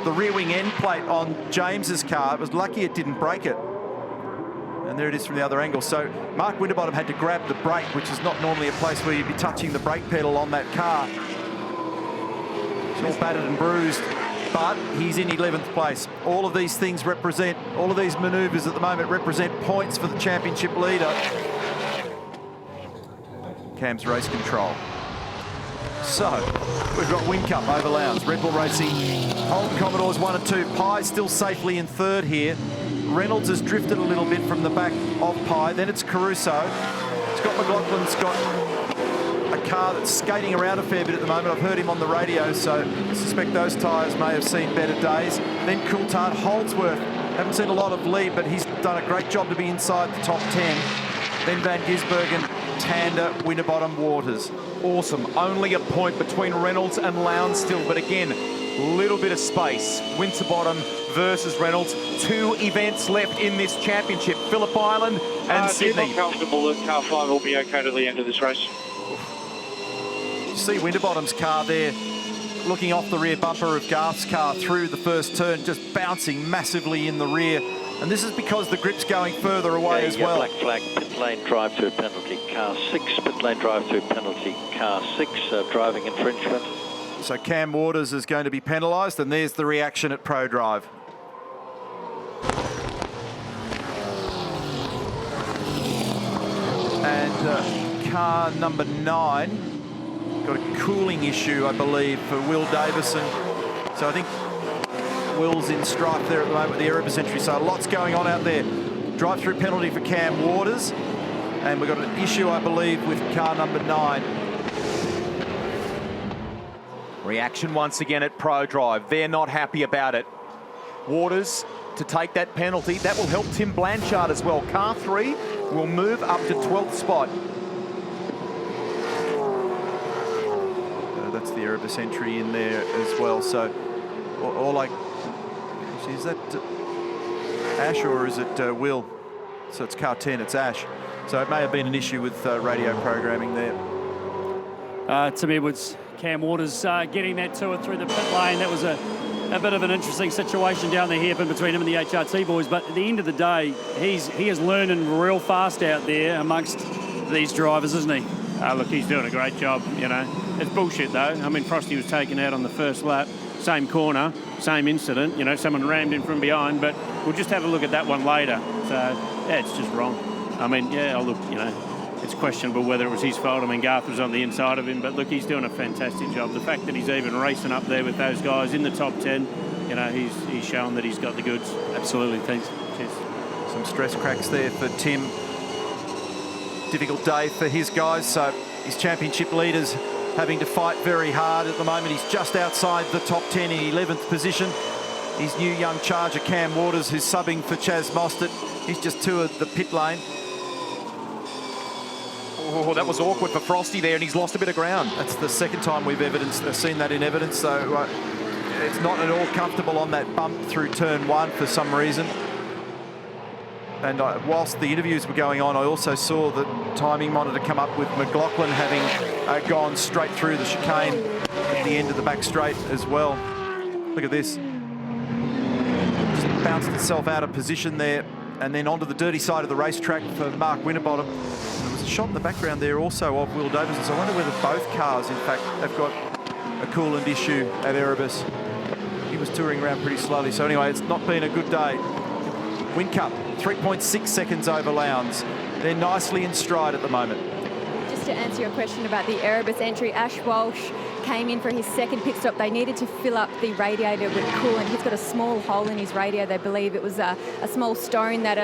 the rear wing end plate on James's car. It was lucky it didn't break it. And there it is from the other angle. So Mark Winterbottom had to grab the brake, which is not normally a place where you'd be touching the brake pedal on that car. It's all battered and bruised, but he's in 11th place. All of these things represent, all of these manoeuvres at the moment represent points for the championship leader. Cam's race control. So we've got Whincup over Lowndes, Red Bull Racing, Holden Commodores 1 and 2. Pye still safely in 3rd here. Reynolds has drifted a little bit from the back of Pye. Then it's Caruso. Scott McLaughlin's got a car that's skating around a fair bit at the moment. I've heard him on the radio, so I suspect those tyres may have seen better days. Then Coulthard, Holdsworth. Haven't seen a lot of lead, but he's done a great job to be inside the top 10. Then Van Gisbergen, Tander, Winterbottom, Waters. Awesome. Only a point between Reynolds and Lowndes still, but again, little bit of space. Winterbottom versus Reynolds. 2 events left in this championship. Phillip Island and Sydney. I'm comfortable that car 5 will be okay to the end of this race. You see Winterbottom's car there looking off the rear bumper of Garth's car through the first turn, just bouncing massively in the rear And this is because the grip's going further away as well. Black flag, pit lane drive-through penalty, car 6, pit lane drive-through penalty, car 6, driving infringement. So Cam Waters is going to be penalised, and there's the reaction at Pro Drive. And car number 9 got a cooling issue, I believe, for Will Davison. So I think Will's in strife there at the moment with the Erebus entry. So lots going on out there. Drive-through penalty for Cam Waters. And we've got an issue, I believe, with car number 9. Reaction once again at Pro Drive. They're not happy about it. Waters to take that penalty. That will help Tim Blanchard as well. Car 3 will move up to 12th spot. That's the Erebus entry in there as well. So all like, is that Ash or is it Will? So it's car 10, it's Ash. So it may have been an issue with radio programming there. Tim Edwards, Cam Waters getting that to it through the pit lane. That was a bit of an interesting situation down the hairpin between him and the HRT boys. But at the end of the day, he is learning real fast out there amongst these drivers, isn't he? Look, he's doing a great job, you know. It's bullshit, though. I mean, Frosty was taken out on the first lap. Same corner, same incident. You know, someone rammed in from behind. But we'll just have a look at that one later. So, yeah, it's just wrong. I mean, yeah, look, you know, it's questionable whether it was his fault. I mean, Garth was on the inside of him. But, look, he's doing a fantastic job. The fact that he's even racing up there with those guys in the top 10, you know, he's shown that he's got the goods. Absolutely, thanks. Cheers. Some stress cracks there for Tim. Difficult day for his guys. So his championship leaders having to fight very hard at the moment. He's just outside the top 10 in 11th position. His new young charger, Cam Waters, who's subbing for Chaz Mostert. He's just toured the pit lane. Oh, that was awkward for Frosty there, and he's lost a bit of ground. That's the second time we've seen that in evidence. So it's not at all comfortable on that bump through turn 1 for some reason. And whilst the interviews were going on, I also saw the timing monitor come up with McLaughlin having gone straight through the chicane at the end of the back straight as well. Look at this. Just bounced itself out of position there and then onto the dirty side of the racetrack for Mark Winterbottom. There was a shot in the background there also of Will Davison. So I wonder whether both cars, in fact, have got a coolant issue at Erebus. He was touring around pretty slowly. So anyway, it's not been a good day. Whincup, 3.6 seconds over Lowndes. They're nicely in stride at the moment. Just to answer your question about the Erebus entry, Ash Walsh came in for his second pit stop. They needed to fill up the radiator with coolant. He's got a small hole in his radiator. They believe it was a small stone that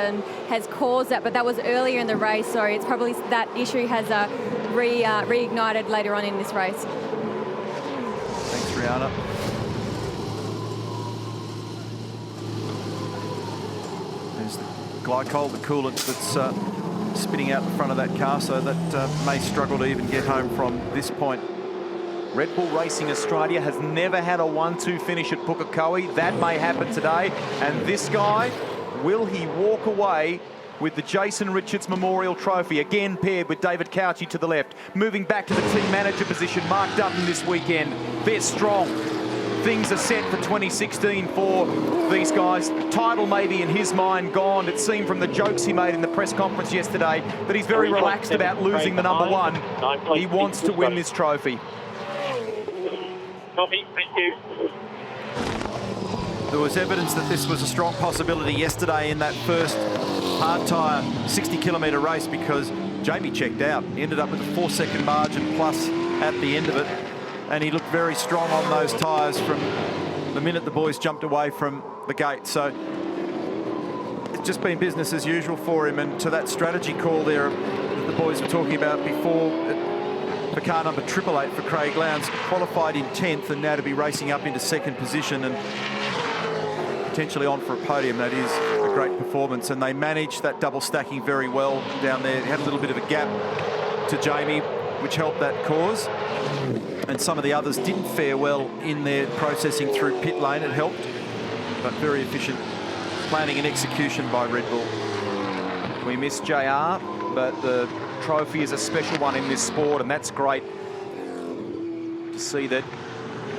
has caused that, but that was earlier in the race. Sorry, it's probably that issue has reignited later on in this race. Thanks, Rihanna. There's the glycol, the coolant that's spitting out the front of that car, so that may struggle to even get home from this point. Red Bull Racing Australia has never had a 1-2 finish at Pukekohe. That may happen today. And this guy, will he walk away with the Jason Richards Memorial Trophy? Again paired with David Cauchi to the left. Moving back to the team manager position, Mark Dutton this weekend. They're strong. Things are set for 2016 for these guys. Title maybe in his mind gone. It seemed from the jokes he made in the press conference yesterday that he's very relaxed about losing the number 1. He wants to win this trophy. Copy, thank you. There was evidence that this was a strong possibility yesterday in that first hard tyre 60-kilometre race because Jamie checked out. He ended up with a 4-second margin plus at the end of it. And he looked very strong on those tyres from the minute the boys jumped away from the gate. So it's just been business as usual for him. And to that strategy call there that the boys were talking about before, for car number 888 for Craig Lowndes, qualified in 10th and now to be racing up into 2nd position and potentially on for a podium. That is a great performance. And they managed that double stacking very well down there. They had a little bit of a gap to Jamie, which helped that cause. And some of the others didn't fare well in their processing through pit lane. It helped, but very efficient planning and execution by Red Bull. We miss JR, but the trophy is a special one in this sport, and that's great to see that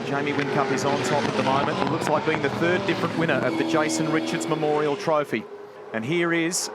Jamie Whincup is on top at the moment. It looks like being the 3rd different winner of the Jason Richards Memorial Trophy. And here is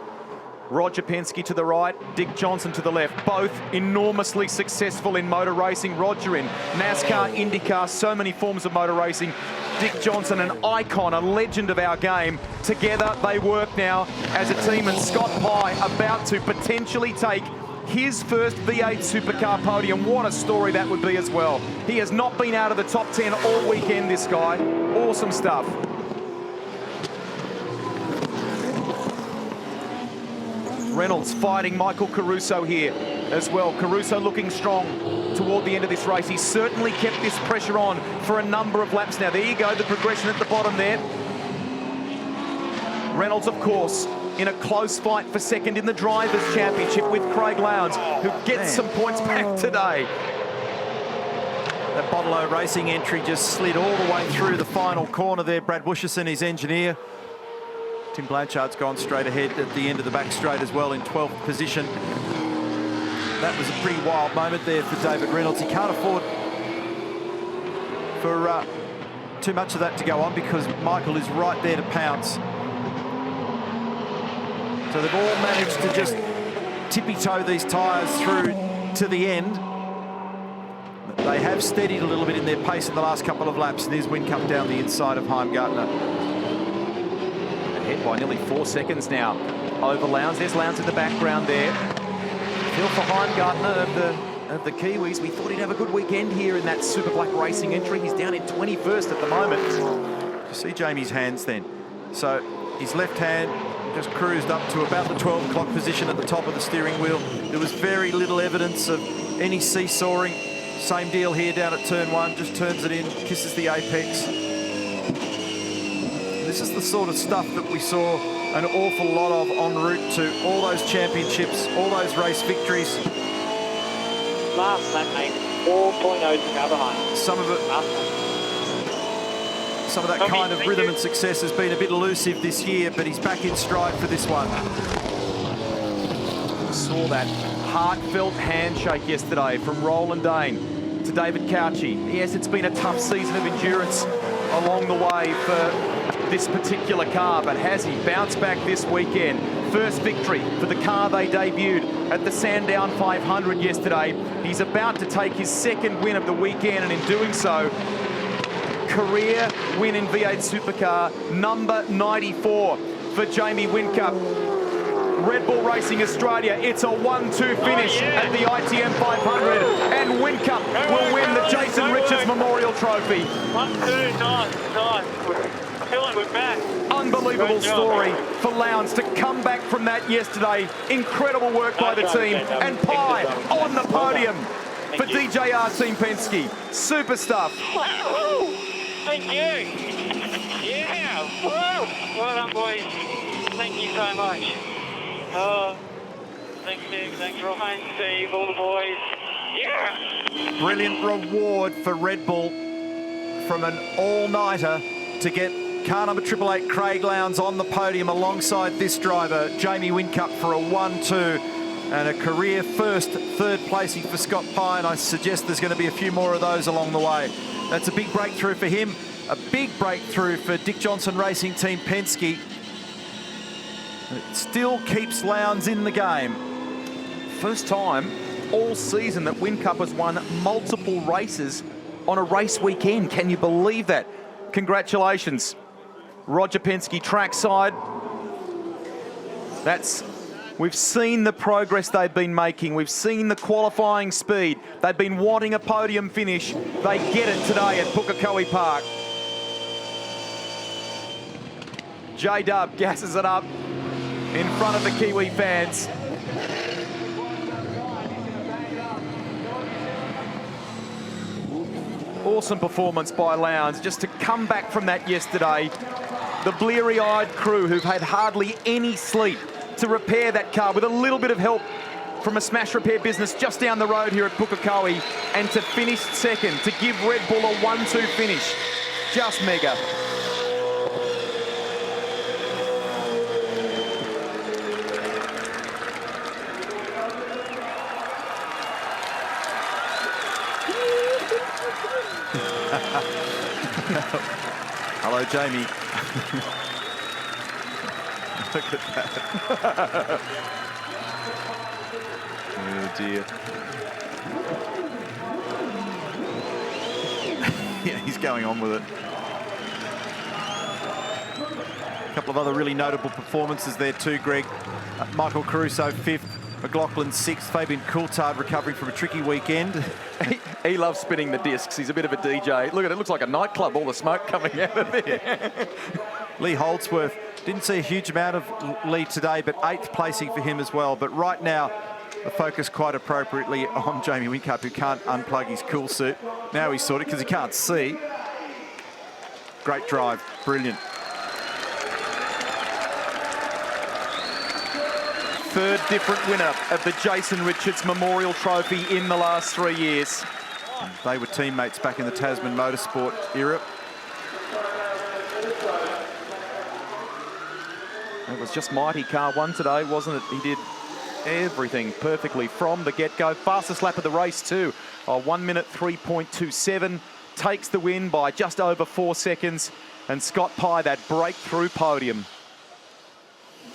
Roger Penske to the right, Dick Johnson to the left. Both enormously successful in motor racing. Roger in NASCAR, IndyCar, so many forms of motor racing. Dick Johnson, an icon, a legend of our game. Together they work now as a team, and Scott Pye about to potentially take his first V8 Supercar podium. What a story that would be as well. He has not been out of the top 10 all weekend, this guy. Awesome stuff. Reynolds fighting Michael Caruso here as well. Caruso looking strong toward the end of this race. He's certainly kept this pressure on for a number of laps now. There you go, the progression at the bottom there. Reynolds, of course, in a close fight for second in the Drivers' Championship with Craig Lowndes, who gets some points back today. That Bottle Racing entry just slid all the way through the final corner there. Brad Busherson, his engineer. Tim Blanchard's gone straight ahead at the end of the back straight as well in 12th position. That was a pretty wild moment there for David Reynolds. He can't afford for too much of that to go on because Michael is right there to pounce. So they've all managed to just tippy-toe these tyres through to the end. They have steadied a little bit in their pace in the last couple of laps. And there's Whincup down the inside of Heimgartner. Ahead by nearly 4 seconds now over Lowndes. There's Lowndes in the background there. Feel for Heimgartner of the Kiwis. We thought he'd have a good weekend here in that Super Black Racing entry. He's down in 21st at the moment. You see Jamie's hands then. So his left hand just cruised up to about the 12 o'clock position at the top of the steering wheel. There was very little evidence of any seesawing. Same deal here down at turn 1, just turns it in, kisses the apex. This is the sort of stuff that we saw an awful lot of en route to all those championships, all those race victories. Last lap, mate, 4.0 to go behind. Some of that kind of rhythm and success has been a bit elusive this year, but he's back in stride for this one. Saw that heartfelt handshake yesterday from Roland Dane to David Cauchi. Yes, it's been a tough season of endurance along the way for this particular car, but has he bounced back this weekend? First victory for the car they debuted at the Sandown 500 yesterday. He's about to take his second win of the weekend, and in doing so, career win in V8 Supercar, number 94 for Jamie Whincup. Red Bull Racing Australia, it's a 1-2 finish at the ITM 500, and Whincup will win the Jason Richards Memorial Trophy. 1-2, nice. I feel like we're back. Unbelievable story for Lowndes to come back from that yesterday. Incredible work by the team, and Pye on the podium for DJR Team Penske. Super stuff. Thank you. Yeah. Woo. Well done, boys. Thank you so much. Thanks, Nick. Thanks, Ryan, Steve, all the boys. Yeah. Brilliant reward for Red Bull from an all-nighter to get car number 888 Craig Lowndes on the podium alongside this driver, Jamie Whincup, for a 1-2 and a career first third placing for Scott Pye, and I suggest there's going to be a few more of those along the way. That's a big breakthrough for him, a big breakthrough for Dick Johnson Racing Team Penske. It still keeps Lowndes in the game. First time all season that Whincup has won multiple races on a race weekend. Can you believe that? Congratulations. Roger Penske trackside. We've seen the progress they've been making. We've seen the qualifying speed. They've been wanting a podium finish. They get it today at Pukekohe Park. J-Dub gasses it up in front of the Kiwi fans. Awesome performance by Lowndes, just to come back from that yesterday. The bleary-eyed crew who've had hardly any sleep to repair that car with a little bit of help from a smash repair business just down the road here at Pukekohe, and to finish second, to give Red Bull a 1-2 finish. Just mega. Hello, Jamie. Look at that. Oh dear. Yeah, he's going on with it. A couple of other really notable performances there too, Greg. Michael Caruso 5th, McLaughlin 6th, Fabian Coulthard recovering from a tricky weekend. He loves spinning the discs. He's a bit of a DJ. Look at it, looks like a nightclub, all the smoke coming out of there. Lee Holdsworth, didn't see a huge amount of lead today, but 8th placing for him as well. But right now, the focus quite appropriately on Jamie Whincup, who can't unplug his cool suit. Now he's sorted because he can't see. Great drive, brilliant. Third different winner of the Jason Richards Memorial Trophy in the last 3 years. They were teammates back in the Tasman motorsport era. It was just mighty car one today, wasn't it? He did everything perfectly from the get-go. Fastest lap of the race too. 1 minute 3.27. Takes the win by just over 4 seconds. And Scott Pye, that breakthrough podium.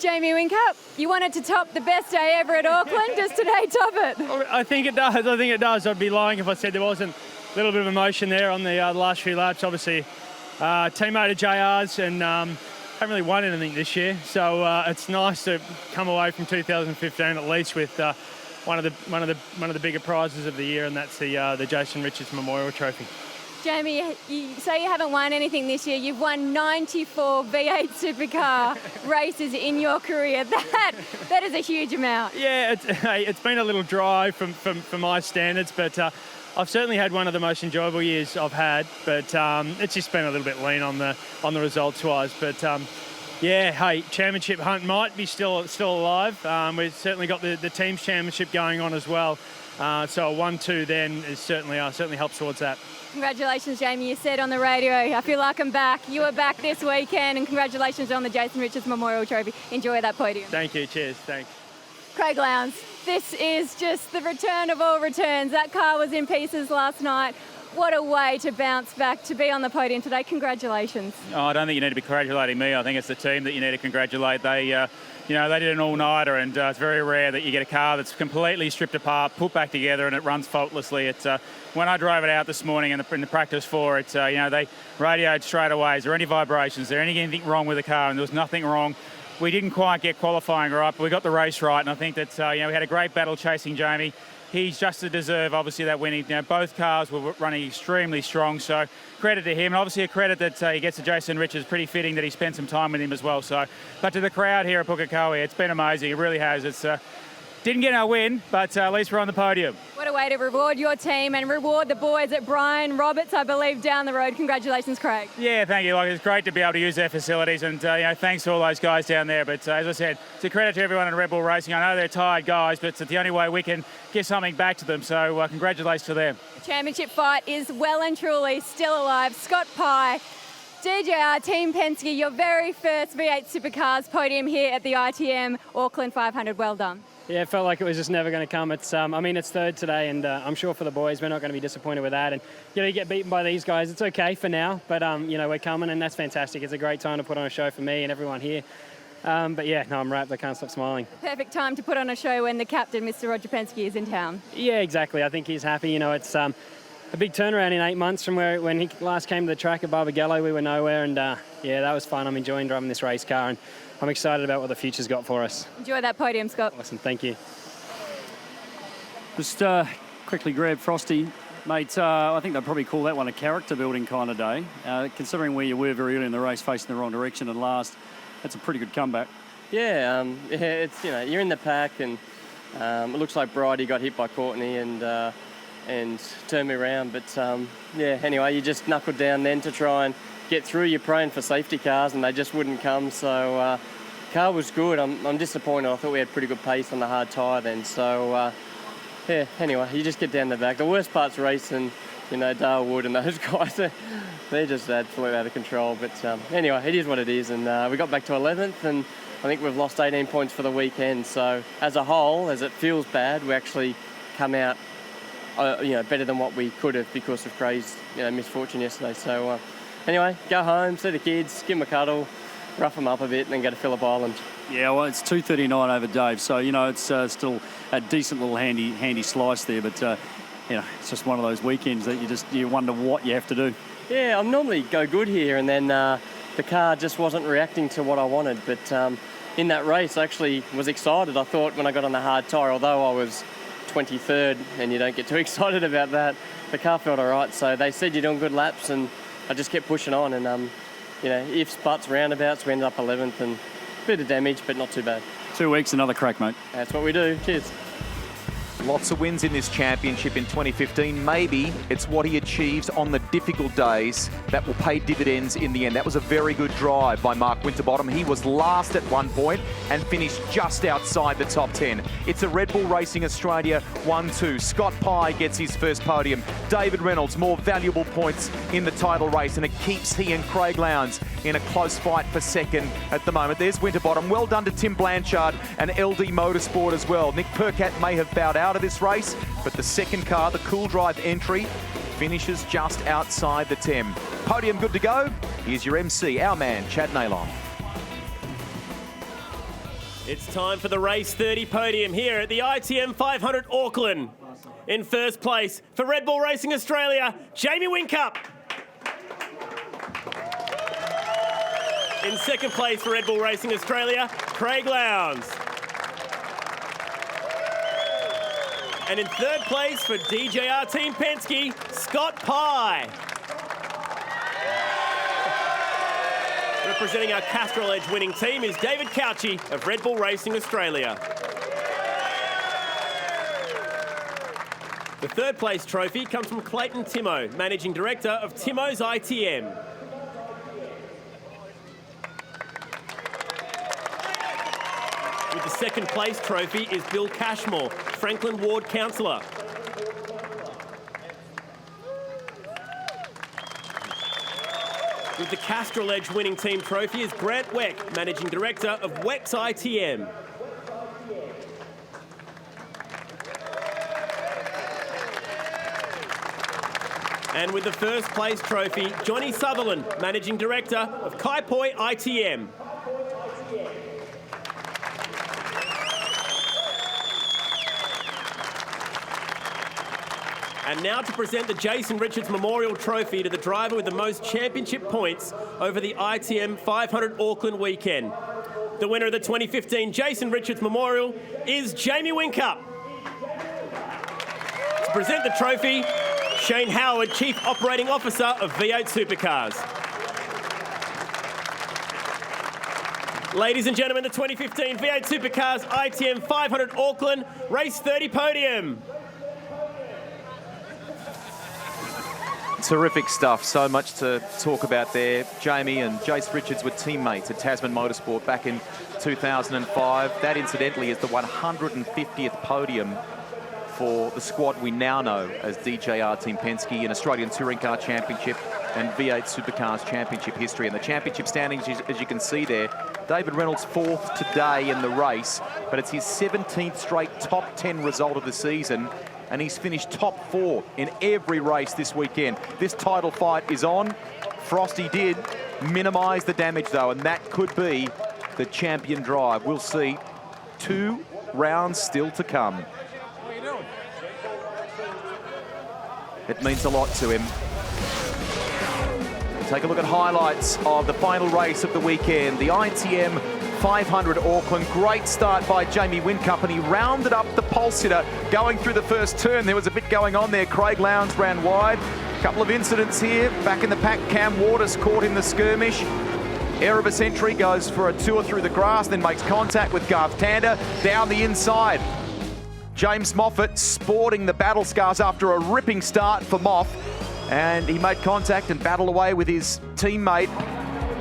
Jamie Whincup, you wanted to top the best day ever at Auckland. Does today top it? I think it does. I think it does. I'd be lying if I said there wasn't a little bit of emotion there on the last few laps. Obviously, teammate of JR's and haven't really won anything this year. So it's nice to come away from 2015 at least with one of the bigger prizes of the year, and that's the Jason Richards Memorial Trophy. Jamie, you say you haven't won anything this year. You've won 94 V8 supercar races in your career. That is a huge amount. Yeah, it's been a little dry for my standards, but I've certainly had one of the most enjoyable years I've had. But it's just been a little bit lean on the results wise. But yeah, hey, championship hunt might be still alive. We've certainly got the teams championship going on as well. So a 1-2 then is certainly helps towards that. Congratulations, Jamie. You said on the radio, I feel like I'm back. You are back this weekend, and congratulations on the Jason Richards Memorial Trophy. Enjoy that podium. Thank you. Cheers. Thanks. Craig Lowndes, this is just the return of all returns. That car was in pieces last night. What a way to bounce back, to be on the podium today. Congratulations. Oh, I don't think you need to be congratulating me. I think it's the team that you need to congratulate. They did an all-nighter, and it's very rare that you get a car that's completely stripped apart, put back together, and it runs faultlessly. It's when I drove it out this morning in the practice floor, it's they radioed straight away. Is there any vibrations? Is there anything wrong with the car? And there was nothing wrong. We didn't quite get qualifying right, but we got the race right, and I think that we had a great battle chasing Jamie. He's just to deserve, obviously, that winning. Both cars were running extremely strong, so credit to him. And obviously a credit that he gets to Jason Richards. Pretty fitting that he spent some time with him as well. So, but to the crowd here at Pukekohe, it's been amazing. It really has. It's didn't get our win, but at least we're on the podium. What a way to reward your team and reward the boys at Brian Roberts, I believe, down the road. Congratulations, Craig. Yeah, thank you. It's great to be able to use their facilities, and thanks to all those guys down there. But as I said, it's a credit to everyone at Red Bull Racing. I know they're tired guys, but it's the only way we can give something back to them. So congratulations to them. The championship fight is well and truly still alive. Scott Pye, DJR, Team Penske, your very first V8 Supercars podium here at the ITM Auckland 500. Well done. Yeah, it felt like it was just never going to come. It's, it's third today, and I'm sure for the boys, we're not going to be disappointed with that. And you get beaten by these guys, it's okay for now, but we're coming, and that's fantastic. It's a great time to put on a show for me and everyone here. But yeah, no, I'm wrapped. I can't stop smiling. Perfect time to put on a show when the captain, Mr. Roger Penske, is in town. Yeah, exactly. I think he's happy. It's a big turnaround in 8 months from when he last came to the track at Barbagallo. We were nowhere, and yeah, that was fun. I'm enjoying driving this race car, and I'm excited about what the future's got for us. Enjoy that podium, Scott. Awesome, thank you. Just quickly grab Frosty. Mate, I think they'd probably call that one a character-building kind of day. Considering where you were very early in the race, facing the wrong direction and last, that's a pretty good comeback. Yeah, it's you're in the pack, and it looks like Bridie got hit by Courtney and turned me around. But yeah, anyway, you just knuckled down then to try and get through. You're praying for safety cars, and they just wouldn't come. So car was good. I'm disappointed. I thought we had pretty good pace on the hard tyre then. So yeah, anyway, you just get down the back. The worst part's racing, Dale Wood and those guys. They're just absolutely out of control. But anyway, it is what it is. And we got back to 11th, and I think we've lost 18 points for the weekend. So as a whole, as it feels bad, we actually come out better than what we could have because of Craig's misfortune yesterday. So anyway, go home, see the kids, give them a cuddle, rough them up a bit and then go to Phillip Island. Yeah, well, it's 2:39 over Dave, so, you know, it's still a decent little handy slice there, but, you know, it's just one of those weekends that you wonder what you have to do. Yeah, I normally go good here, and then the car just wasn't reacting to what I wanted, but in that race I actually was excited. I thought when I got on the hard tyre, although I was 23rd, and you don't get too excited about that, the car felt all right, so they said you're doing good laps, and I just kept pushing on, and, you know, ifs, buts, roundabouts, we ended up 11th, and a bit of damage, but not too bad. 2 weeks, another crack, mate. That's what we do. Cheers. Lots of wins in this championship in 2015. Maybe it's what he achieves on the difficult days that will pay dividends in the end. That was a very good drive by Mark Winterbottom. He was last at one point and finished just outside the top 10. It's a Red Bull Racing Australia 1-2. Scott Pye gets his first podium. David Reynolds, more valuable points in the title race, and it keeps he and Craig Lowndes in a close fight for second at the moment. There's Winterbottom. Well done to Tim Blanchard and LD Motorsport as well. Nick Percat may have bowed out of this race, but the second car, the Cool Drive entry, finishes just outside the 10. Podium good to go. Here's your MC, our man, Chad Naylon. It's time for the Race 30 podium here at the ITM 500 Auckland. In first place for Red Bull Racing Australia, Jamie Whincup. In second place for Red Bull Racing Australia, Craig Lowndes. And in third place for DJR Team Penske, Scott Pye. Representing our Castrol Edge winning team is David Couchy of Red Bull Racing Australia. The third place trophy comes from Clayton Timmo, Managing Director of Timmo's ITM. With the second place trophy is Bill Cashmore, Franklin Ward Councillor. With the Castrol Edge winning team trophy is Grant Weck, Managing Director of Weck's ITM. And with the first place trophy, Johnny Sutherland, Managing Director of Kaipoi ITM. And now to present the Jason Richards Memorial Trophy to the driver with the most championship points over the ITM 500 Auckland weekend. The winner of the 2015 Jason Richards Memorial is Jamie Whincup. To present the trophy, Shane Howard, Chief Operating Officer of V8 Supercars. Ladies and gentlemen, the 2015 V8 Supercars ITM 500 Auckland Race 30 podium. Terrific stuff. So much to talk about there. Jamie and Jace Richards were teammates at Tasman Motorsport back in 2005. That, incidentally, is the 150th podium for the squad we now know as DJR Team Penske in Australian Touring Car Championship and V8 Supercars Championship history. And the championship standings, as you can see there, David Reynolds 4th today in the race, but it's his 17th straight top 10 result of the season, and he's finished top 4 in every race this weekend. This title fight is on. Frosty did minimise the damage, though, and that could be the champion drive. We'll see. 2 rounds still to come. It means a lot to him. Take a look at highlights of the final race of the weekend. The ITM 500 Auckland. Great start by Jamie Whincup, and he rounded up the pulse hitter going through the first turn. There was a bit going on there. Craig Lowndes ran wide. A couple of incidents here. Back in the pack, Cam Waters caught in the skirmish. Erebus entry goes for a tour through the grass, then makes contact with Garth Tander down the inside. James Moffat sporting the battle scars after a ripping start for Moff, and he made contact and battled away with his teammate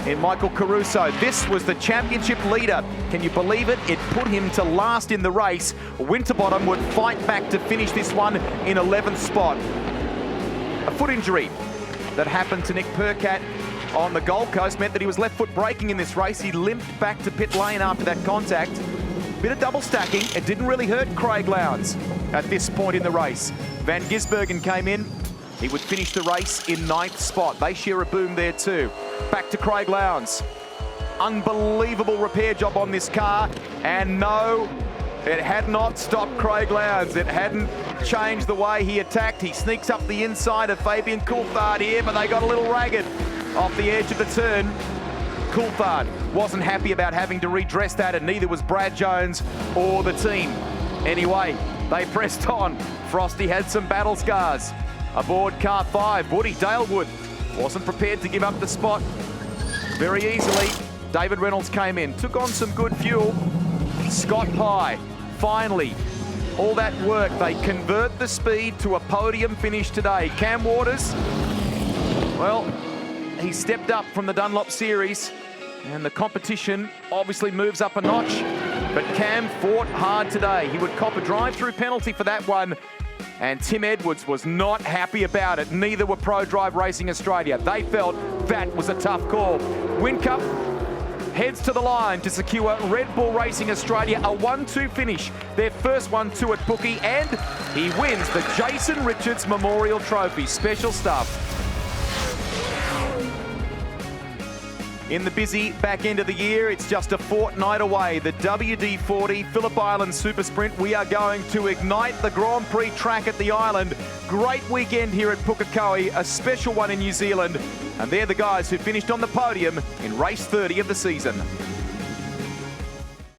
in Michael Caruso. This was the championship leader. Can you believe it? It put him to last in the race. Winterbottom would fight back to finish this one in 11th spot. A foot injury that happened to Nick Percat on the Gold Coast meant that he was left foot braking in this race. He limped back to pit lane after that contact. Bit of double stacking. It didn't really hurt Craig Lowndes at this point in the race. Van Gisbergen came in. He would finish the race in 9th spot. They share a boom there too. Back to Craig Lowndes. unbelievable repair job on this car. And no, it had not stopped Craig Lowndes. It hadn't changed the way he attacked. He sneaks up the inside of Fabian Coulthard here, but they got a little ragged off the edge of the turn. Coulthard wasn't happy about having to redress that, and neither was Brad Jones or the team. Anyway, they pressed on. Frosty had some battle scars. Aboard car 5, Woody Dalewood wasn't prepared to give up the spot very easily. David Reynolds came in, took on some good fuel. Scott Pye, finally, all that work, they convert the speed to a podium finish today. Cam Waters, well, he stepped up from the Dunlop Series, and the competition obviously moves up a notch, but Cam fought hard today. He would cop a drive-through penalty for that one, and Tim Edwards was not happy about it. Neither were Pro Drive Racing Australia. They felt that was a tough call. Whincup heads to the line to secure Red Bull Racing Australia a 1-2 finish, their first 1-2 at Pookie, and he wins the Jason Richards Memorial Trophy. Special stuff. In the busy back end of the year, it's just a fortnight away. The WD-40 Phillip Island Super Sprint. We are going to ignite the Grand Prix track at the island. Great weekend here at Pukekohe, a special one in New Zealand. And they're the guys who finished on the podium in race 30 of the season.